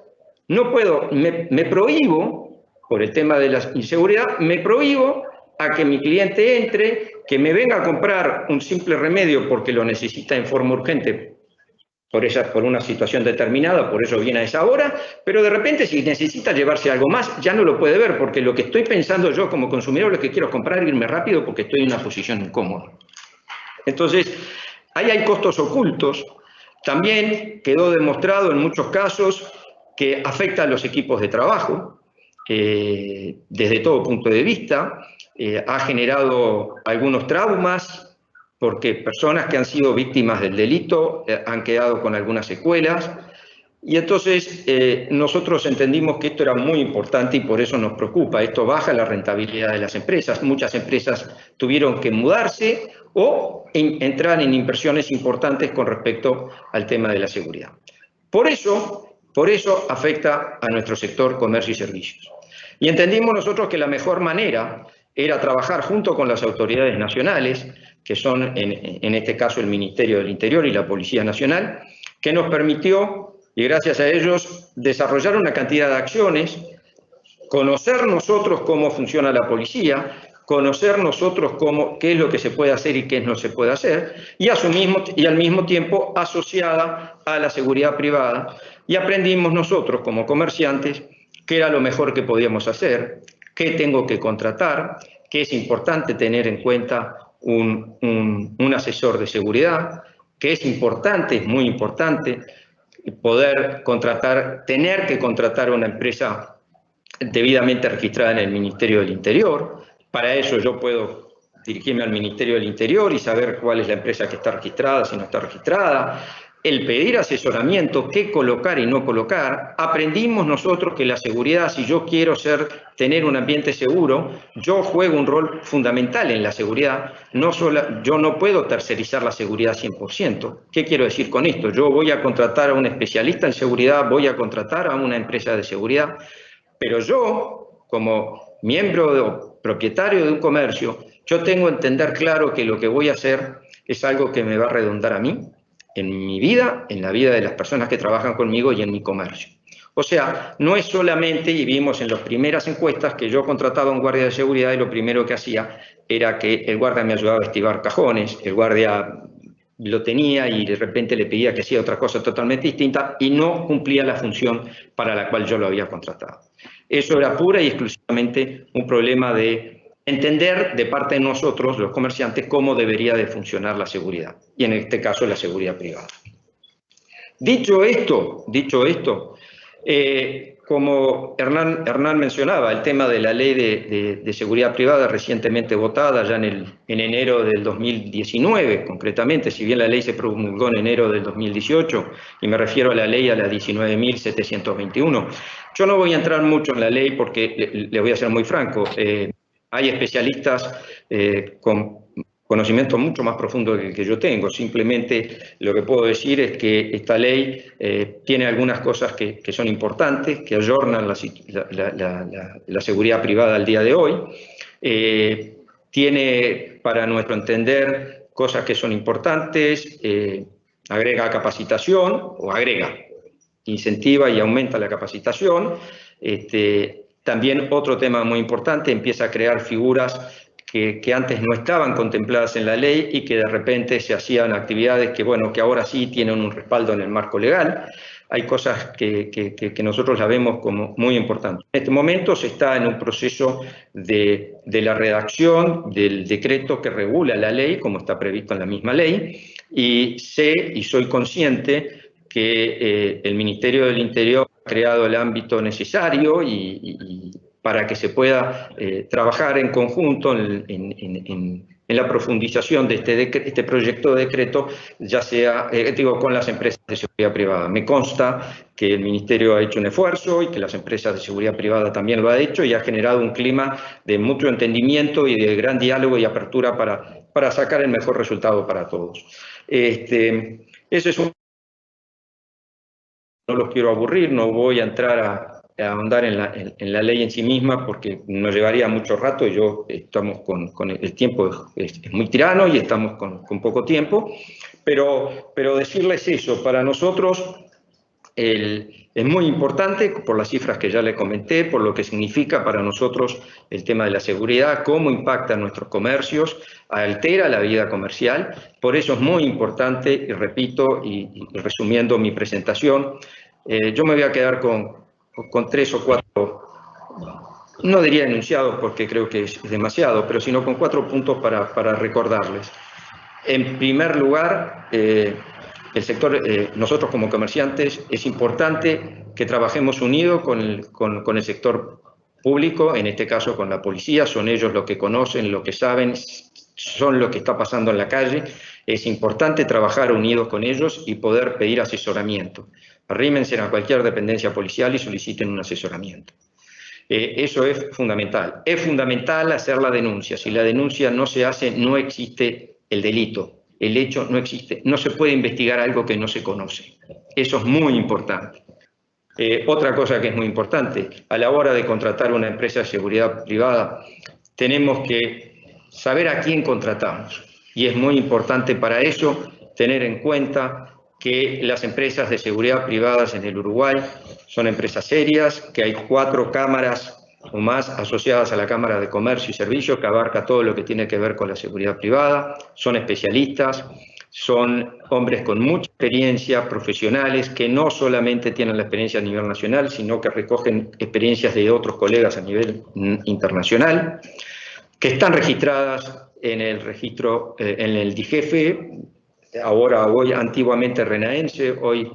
no puedo, me prohíbo, por el tema de la inseguridad, me prohíbo a que mi cliente entre, que me venga a comprar un simple remedio porque lo necesita en forma urgente por una situación determinada, por eso viene a esa hora, pero de repente si necesita llevarse algo más, ya no lo puede ver, porque lo que estoy pensando yo como consumidor, lo que quiero es comprar, irme rápido porque estoy en una posición incómoda. Entonces, ahí hay costos ocultos. También quedó demostrado en muchos casos que afecta a los equipos de trabajo, desde todo punto de vista, ha generado algunos traumas, porque personas que han sido víctimas del delito han quedado con algunas secuelas, y entonces nosotros entendimos que esto era muy importante y por eso nos preocupa. Esto baja la rentabilidad de las empresas. Muchas empresas tuvieron que mudarse o entrar en inversiones importantes con respecto al tema de la seguridad. Por eso afecta a nuestro sector comercio y servicios. Y entendimos nosotros que la mejor manera era trabajar junto con las autoridades nacionales, que son en este caso el Ministerio del Interior y la Policía Nacional, que nos permitió, y gracias a ellos, desarrollar una cantidad de acciones, conocer nosotros cómo funciona la policía, conocer nosotros qué es lo que se puede hacer y qué no se puede hacer, y al mismo tiempo asociada a la seguridad privada. Y aprendimos nosotros como comerciantes qué era lo mejor que podíamos hacer, qué tengo que contratar, qué es importante tener en cuenta un asesor de seguridad, que es importante, es muy importante poder tener que contratar a una empresa debidamente registrada en el Ministerio del Interior. Para eso yo puedo dirigirme al Ministerio del Interior y saber cuál es la empresa que está registrada, si no está registrada. El pedir asesoramiento, qué colocar y no colocar. Aprendimos nosotros que la seguridad, si yo quiero tener un ambiente seguro, yo juego un rol fundamental en la seguridad. Yo no puedo tercerizar la seguridad 100%. ¿Qué quiero decir con esto? Yo voy a contratar a un especialista en seguridad, voy a contratar a una empresa de seguridad, pero yo, como miembro o propietario de un comercio, yo tengo que entender claro que lo que voy a hacer es algo que me va a redundar a mí, en mi vida, en la vida de las personas que trabajan conmigo y en mi comercio. O sea, no es solamente, y vimos en las primeras encuestas, que yo contrataba a un guardia de seguridad y lo primero que hacía era que el guardia me ayudaba a estibar cajones, el guardia lo tenía y de repente le pedía que hacía otra cosa totalmente distinta y no cumplía la función para la cual yo lo había contratado. Eso era pura y exclusivamente un problema de entender de parte de nosotros, los comerciantes, cómo debería de funcionar la seguridad, y en este caso la seguridad privada. Dicho esto, como Hernán mencionaba, el tema de la ley de seguridad privada recientemente votada ya en enero del 2019, concretamente, si bien la ley se promulgó en enero del 2018, y me refiero a la ley a la 19.721. Yo no voy a entrar mucho en la ley porque le voy a ser muy franco. Hay especialistas con conocimiento mucho más profundo que el que yo tengo. Simplemente lo que puedo decir es que esta ley tiene algunas cosas que son importantes, que ayornan la seguridad privada al día de hoy. Tiene, para nuestro entender, cosas que son importantes, agrega capacitación, incentiva y aumenta la capacitación. También otro tema muy importante, empieza a crear figuras que antes no estaban contempladas en la ley y que de repente se hacían actividades que ahora sí tienen un respaldo en el marco legal. Hay cosas que nosotros la vemos como muy importantes. En este momento se está en un proceso de la redacción del decreto que regula la ley, como está previsto en la misma ley, y sé y soy consciente que el Ministerio del Interior ha creado el ámbito necesario y para que se pueda trabajar en conjunto en la profundización de este proyecto de decreto, ya sea, con las empresas de seguridad privada. Me consta que el Ministerio ha hecho un esfuerzo y que las empresas de seguridad privada también lo ha hecho y ha generado un clima de mutuo entendimiento y de gran diálogo y apertura para sacar el mejor resultado para todos. Ese es un... No los quiero aburrir, no voy a entrar a ahondar en la ley en sí misma porque nos llevaría mucho rato y estamos con el tiempo es muy tirano y estamos con poco tiempo, pero decirles eso, para nosotros es muy importante por las cifras que ya les comenté, por lo que significa para nosotros el tema de la seguridad, cómo impacta en nuestros comercios, altera la vida comercial, por eso es muy importante, y repito, y resumiendo mi presentación, yo me voy a quedar con 3 o 4, no diría enunciados porque creo que es demasiado, pero sino con 4 puntos para recordarles. En primer lugar, el sector, nosotros como comerciantes, es importante que trabajemos unidos con el sector público, en este caso con la policía, son ellos los que conocen, lo que saben, son lo que está pasando en la calle. Es importante trabajar unidos con ellos y poder pedir asesoramiento. Arrímense a cualquier dependencia policial y soliciten un asesoramiento. Eso es fundamental. Es fundamental hacer la denuncia. Si la denuncia no se hace, no existe el delito. El hecho no existe. No se puede investigar algo que no se conoce. Eso es muy importante. Otra cosa que es muy importante, a la hora de contratar una empresa de seguridad privada, tenemos que saber a quién contratamos. Y es muy importante para eso tener en cuenta que las empresas de seguridad privadas en el Uruguay son empresas serias, que hay 4 cámaras o más asociadas a la Cámara de Comercio y Servicios, que abarca todo lo que tiene que ver con la seguridad privada, son especialistas, son hombres con mucha experiencia, profesionales, que no solamente tienen la experiencia a nivel nacional, sino que recogen experiencias de otros colegas a nivel internacional, que están registradas en el registro, en el DIGEFE, ahora hoy antiguamente Renaense, hoy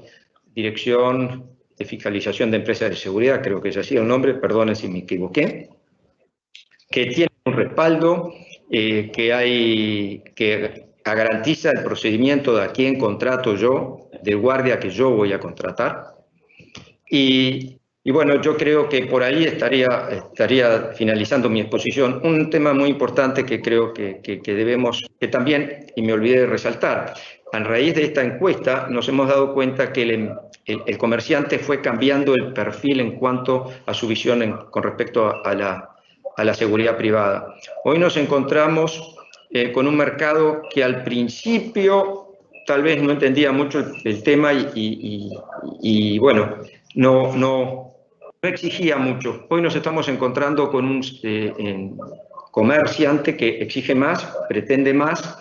Dirección de Fiscalización de Empresas de Seguridad, creo que ese ha sido el nombre, perdonen si me equivoqué, que tiene un respaldo, que garantiza el procedimiento de a quién contrato yo, del guardia que yo voy a contratar. Y bueno, yo creo que por ahí estaría finalizando mi exposición. Un tema muy importante que creo que debemos, que también, y me olvidé de resaltar, a raíz de esta encuesta nos hemos dado cuenta que el comerciante fue cambiando el perfil en cuanto a su visión con respecto a la seguridad privada. Hoy nos encontramos con un mercado que al principio tal vez no entendía mucho el tema y bueno, no exigía mucho. Hoy nos estamos encontrando con un comerciante que exige más, pretende más,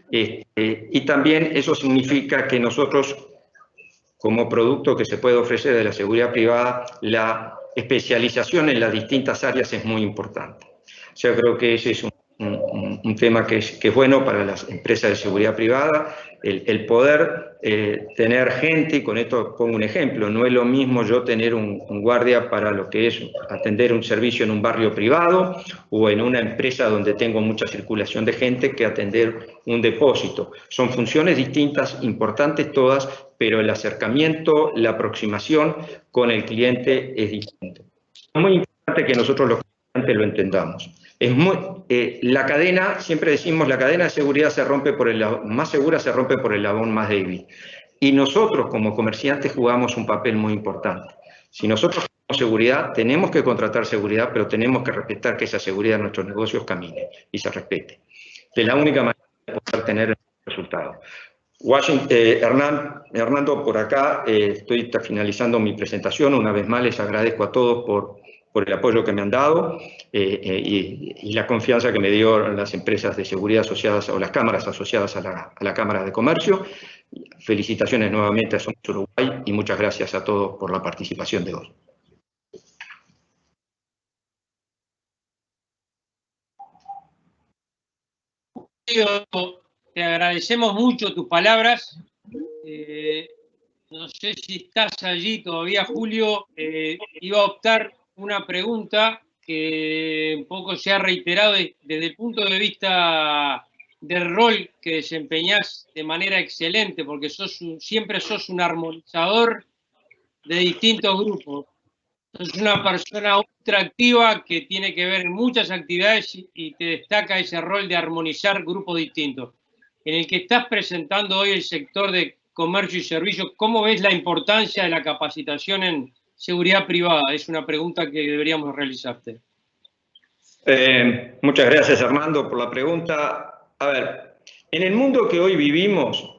y también eso significa que nosotros, como producto que se puede ofrecer de la seguridad privada, la especialización en las distintas áreas es muy importante. O sea, creo que ese es un tema que es bueno para las empresas de seguridad privada, el poder tener gente, y con esto pongo un ejemplo, no es lo mismo yo tener un guardia para lo que es atender un servicio en un barrio privado o en una empresa donde tengo mucha circulación de gente que atender un depósito. Son funciones distintas, importantes todas, pero el acercamiento, la aproximación con el cliente es distinto. Es muy importante que nosotros los clientes lo entendamos. La cadena, siempre decimos, la cadena de seguridad se rompe por el lado más segura, se rompe por el eslabón más débil. Y nosotros como comerciantes jugamos un papel muy importante. Si nosotros tenemos seguridad, tenemos que contratar seguridad, pero tenemos que respetar que esa seguridad de nuestros negocios camine y se respete. De la única manera de poder tener resultados. Hernando, por acá estoy finalizando mi presentación. Una vez más les agradezco a todos por el apoyo que me han dado y la confianza que me dio las empresas de seguridad asociadas o las cámaras asociadas a la Cámara de Comercio. Felicitaciones nuevamente a Somos Uruguay y muchas gracias a todos por la participación de hoy. Te agradecemos mucho tus palabras. No sé si estás allí todavía, Julio. Iba a optar una pregunta que un poco se ha reiterado desde el punto de vista del rol que desempeñás de manera excelente, porque siempre sos un armonizador de distintos grupos. Sos una persona ultra activa que tiene que ver en muchas actividades y te destaca ese rol de armonizar grupos distintos. En el que estás presentando hoy el sector de comercio y servicios, ¿cómo ves la importancia de la capacitación en seguridad privada? Es una pregunta que deberíamos realizarte. Muchas gracias, Armando, por la pregunta. A ver, en el mundo que hoy vivimos,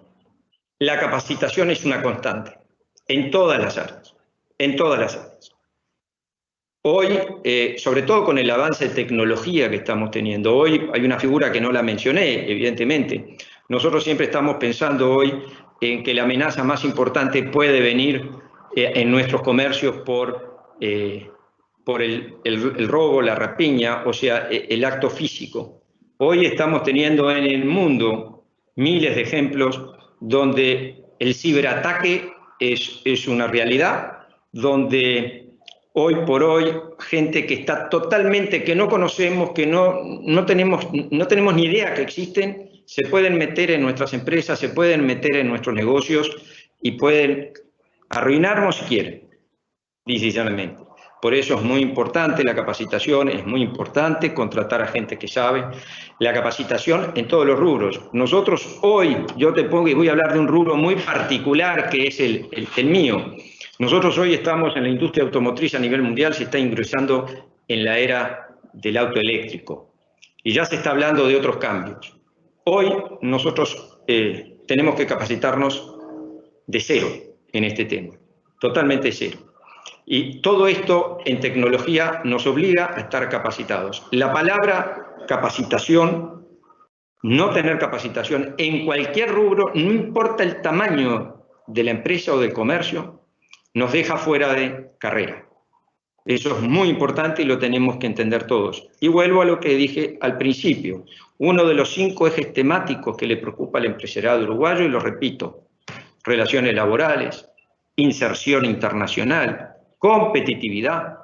la capacitación es una constante, en todas las áreas, en todas las áreas. Hoy, sobre todo con el avance de tecnología que estamos teniendo, hoy hay una figura que no la mencioné, evidentemente. Nosotros siempre estamos pensando hoy en que la amenaza más importante puede venir en nuestros comercios por el robo, la rapiña, o sea, el acto físico. Hoy estamos teniendo en el mundo miles de ejemplos donde el ciberataque es una realidad, donde hoy por hoy gente que está totalmente, que no conocemos, que no tenemos ni idea que existen, se pueden meter en nuestras empresas, se pueden meter en nuestros negocios y pueden arruinarnos si quieren, decisivamente. Por eso es muy importante la capacitación, es muy importante contratar a gente que sabe. La capacitación en todos los rubros. Nosotros hoy, yo te pongo y voy a hablar de un rubro muy particular que es el mío. Nosotros hoy estamos en la industria automotriz a nivel mundial, se está ingresando en la era del auto eléctrico. Y ya se está hablando de otros cambios. Hoy nosotros tenemos que capacitarnos de cero en este tema, totalmente cero. Y todo esto en tecnología nos obliga a estar capacitados. La palabra capacitación, no tener capacitación en cualquier rubro, no importa el tamaño de la empresa o del comercio, nos deja fuera de carrera. Eso es muy importante y lo tenemos que entender todos. Y vuelvo a lo que dije al principio. Uno de los 5 ejes temáticos que le preocupa al empresariado uruguayo, y lo repito, relaciones laborales, inserción internacional, competitividad,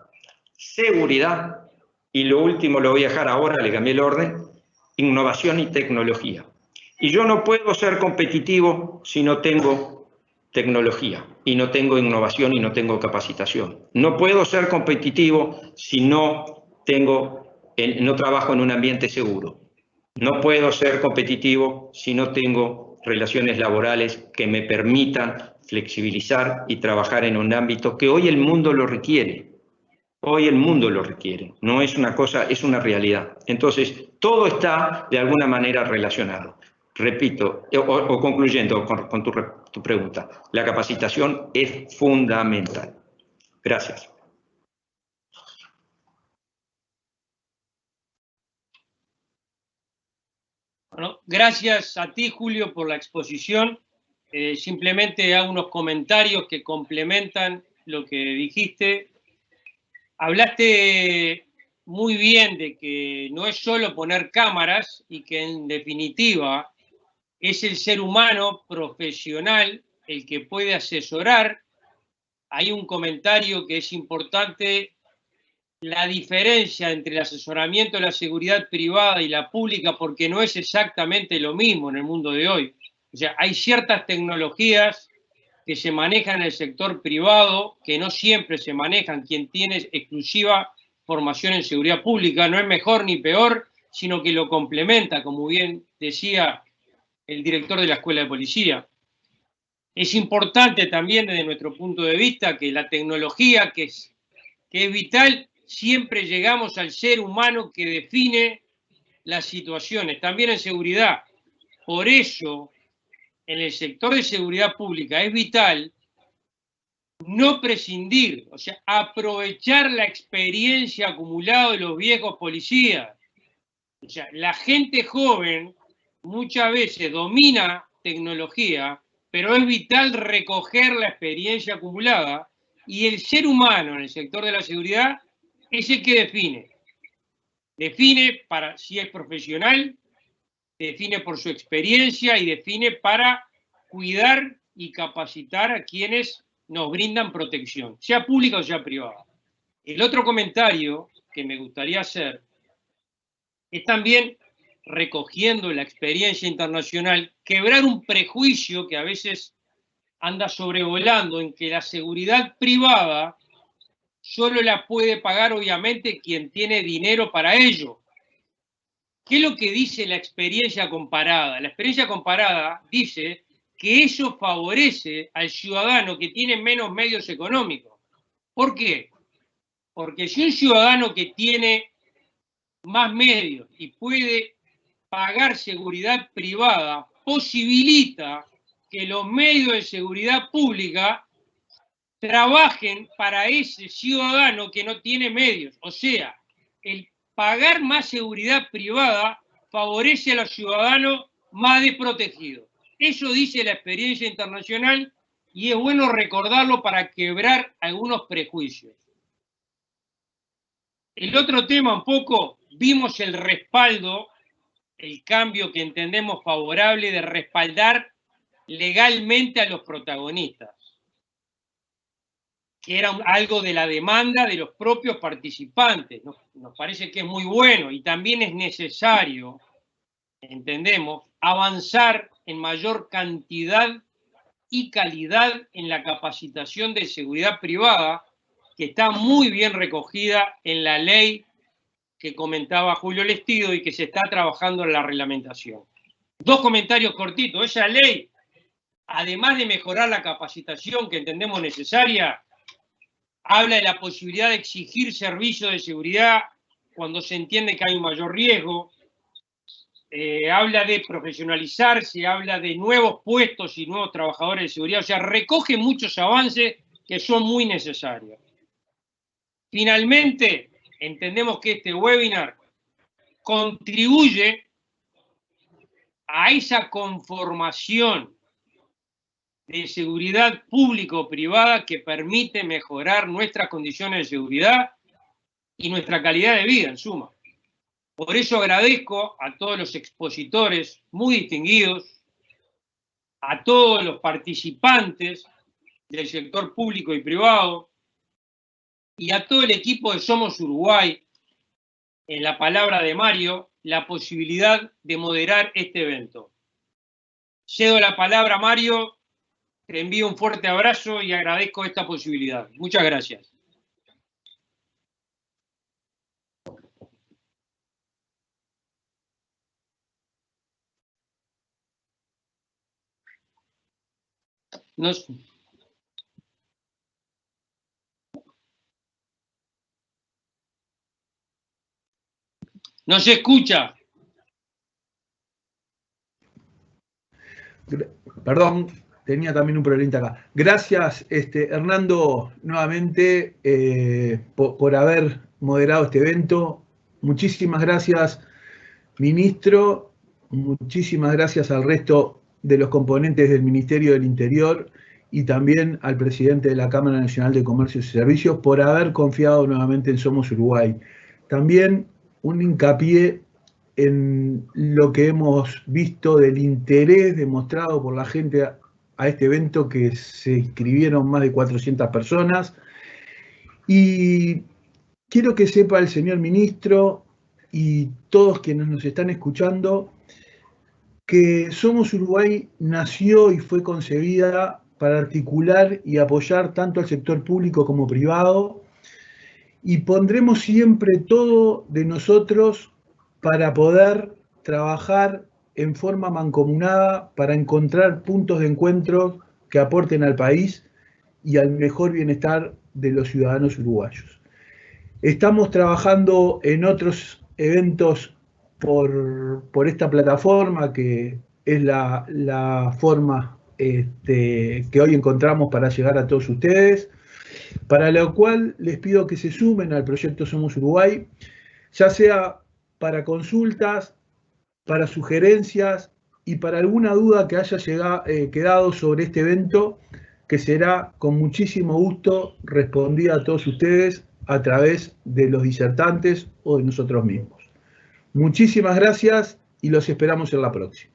seguridad y lo último lo voy a dejar ahora, le cambié el orden, innovación y tecnología. Y yo no puedo ser competitivo si no tengo tecnología y no tengo innovación y no tengo capacitación. No puedo ser competitivo si no trabajo en un ambiente seguro. No puedo ser competitivo si no tengo relaciones laborales que me permitan flexibilizar y trabajar en un ámbito que hoy el mundo lo requiere. Hoy el mundo lo requiere. No es una cosa, es una realidad. Entonces, todo está de alguna manera relacionado. Repito, o concluyendo con tu pregunta, la capacitación es fundamental. Gracias. Bueno, gracias a ti, Julio, por la exposición. Simplemente hago unos comentarios que complementan lo que dijiste. Hablaste muy bien de que no es solo poner cámaras y que en definitiva es el ser humano profesional el que puede asesorar. Hay un comentario que es importante, la diferencia entre el asesoramiento de la seguridad privada y la pública, porque no es exactamente lo mismo en el mundo de hoy. O sea, hay ciertas tecnologías que se manejan en el sector privado que no siempre se manejan. Quien tiene exclusiva formación en seguridad pública no es mejor ni peor, sino que lo complementa, como bien decía el director de la Escuela de Policía. Es importante también desde nuestro punto de vista que la tecnología, que es vital, siempre llegamos al ser humano que define las situaciones, también en seguridad. Por eso, en el sector de seguridad pública es vital no prescindir, o sea, aprovechar la experiencia acumulada de los viejos policías. O sea, la gente joven muchas veces domina tecnología, pero es vital recoger la experiencia acumulada y el ser humano en el sector de la seguridad es el que define. Define para si es profesional, define por su experiencia y define para cuidar y capacitar a quienes nos brindan protección, sea pública o sea privada. El otro comentario que me gustaría hacer es también recogiendo la experiencia internacional, quebrar un prejuicio que a veces anda sobrevolando en que la seguridad privada solo la puede pagar obviamente quien tiene dinero para ello. ¿Qué es lo que dice la experiencia comparada? La experiencia comparada dice que eso favorece al ciudadano que tiene menos medios económicos. ¿Por qué? Porque si un ciudadano que tiene más medios y puede pagar seguridad privada posibilita que los medios de seguridad pública trabajen para ese ciudadano que no tiene medios. O sea, el pagar más seguridad privada favorece a los ciudadanos más desprotegidos. Eso dice la experiencia internacional y es bueno recordarlo para quebrar algunos prejuicios. El otro tema un poco, vimos el respaldo, el cambio que entendemos favorable de respaldar legalmente a los protagonistas, que era algo de la demanda de los propios participantes. Nos parece que es muy bueno y también es necesario, entendemos, avanzar en mayor cantidad y calidad en la capacitación de seguridad privada, que está muy bien recogida en la ley que comentaba Julio Lestido y que se está trabajando en la reglamentación. Dos comentarios cortitos. Esa ley, además de mejorar la capacitación que entendemos necesaria, habla de la posibilidad de exigir servicios de seguridad cuando se entiende que hay un mayor riesgo, habla de profesionalizarse, habla de nuevos puestos y nuevos trabajadores de seguridad, o sea, recoge muchos avances que son muy necesarios. Finalmente, entendemos que este webinar contribuye a esa conformación de seguridad público-privada que permite mejorar nuestras condiciones de seguridad y nuestra calidad de vida, en suma. Por eso agradezco a todos los expositores muy distinguidos, a todos los participantes del sector público y privado y a todo el equipo de Somos Uruguay, en la palabra de Mario, la posibilidad de moderar este evento. Cedo la palabra a Mario, te envío un fuerte abrazo y agradezco esta posibilidad. Muchas gracias. No se escucha. Perdón, tenía también un problemita acá. Gracias, Hernando, nuevamente por haber moderado este evento. Muchísimas gracias, ministro. Muchísimas gracias al resto de los componentes del Ministerio del Interior y también al presidente de la Cámara Nacional de Comercio y Servicios por haber confiado nuevamente en Somos Uruguay. También un hincapié en lo que hemos visto del interés demostrado por la gente a este evento, que se inscribieron más de 400 personas. Y quiero que sepa el señor ministro y todos quienes nos están escuchando que Somos Uruguay nació y fue concebida para articular y apoyar tanto al sector público como privado, y pondremos siempre todo de nosotros para poder trabajar en forma mancomunada para encontrar puntos de encuentro que aporten al país y al mejor bienestar de los ciudadanos uruguayos. Estamos trabajando en otros eventos por esta plataforma, que es la forma que hoy encontramos para llegar a todos ustedes, para lo cual les pido que se sumen al proyecto Somos Uruguay, ya sea para consultas, para sugerencias y para alguna duda que haya quedado sobre este evento, que será con muchísimo gusto respondida a todos ustedes a través de los disertantes o de nosotros mismos. Muchísimas gracias y los esperamos en la próxima.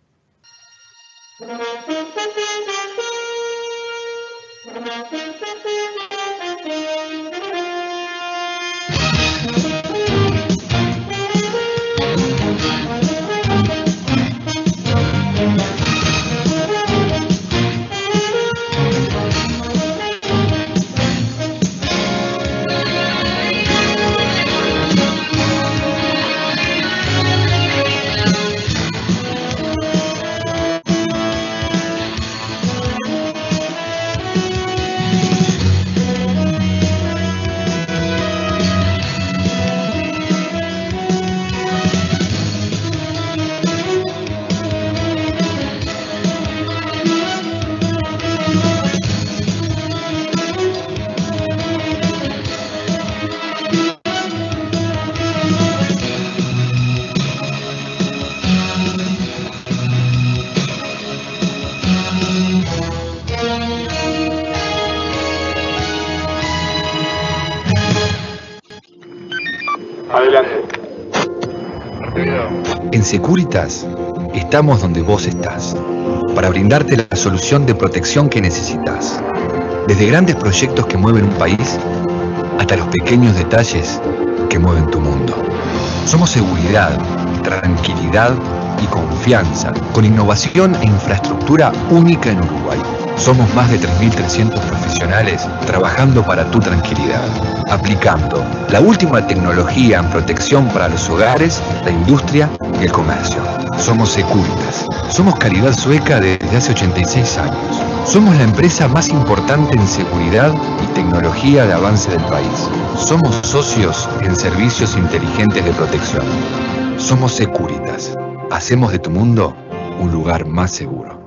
Securitas estamos donde vos estás, para brindarte la solución de protección que necesitas. Desde grandes proyectos que mueven un país, hasta los pequeños detalles que mueven tu mundo. Somos seguridad, tranquilidad y confianza, con innovación e infraestructura única en Uruguay. Somos más de 3.300 profesionales trabajando para tu tranquilidad, aplicando la última tecnología en protección para los hogares, la industria y el comercio. Somos Securitas. Somos calidad sueca desde hace 86 años. Somos la empresa más importante en seguridad y tecnología de avance del país. Somos socios en servicios inteligentes de protección. Somos Securitas. Hacemos de tu mundo un lugar más seguro.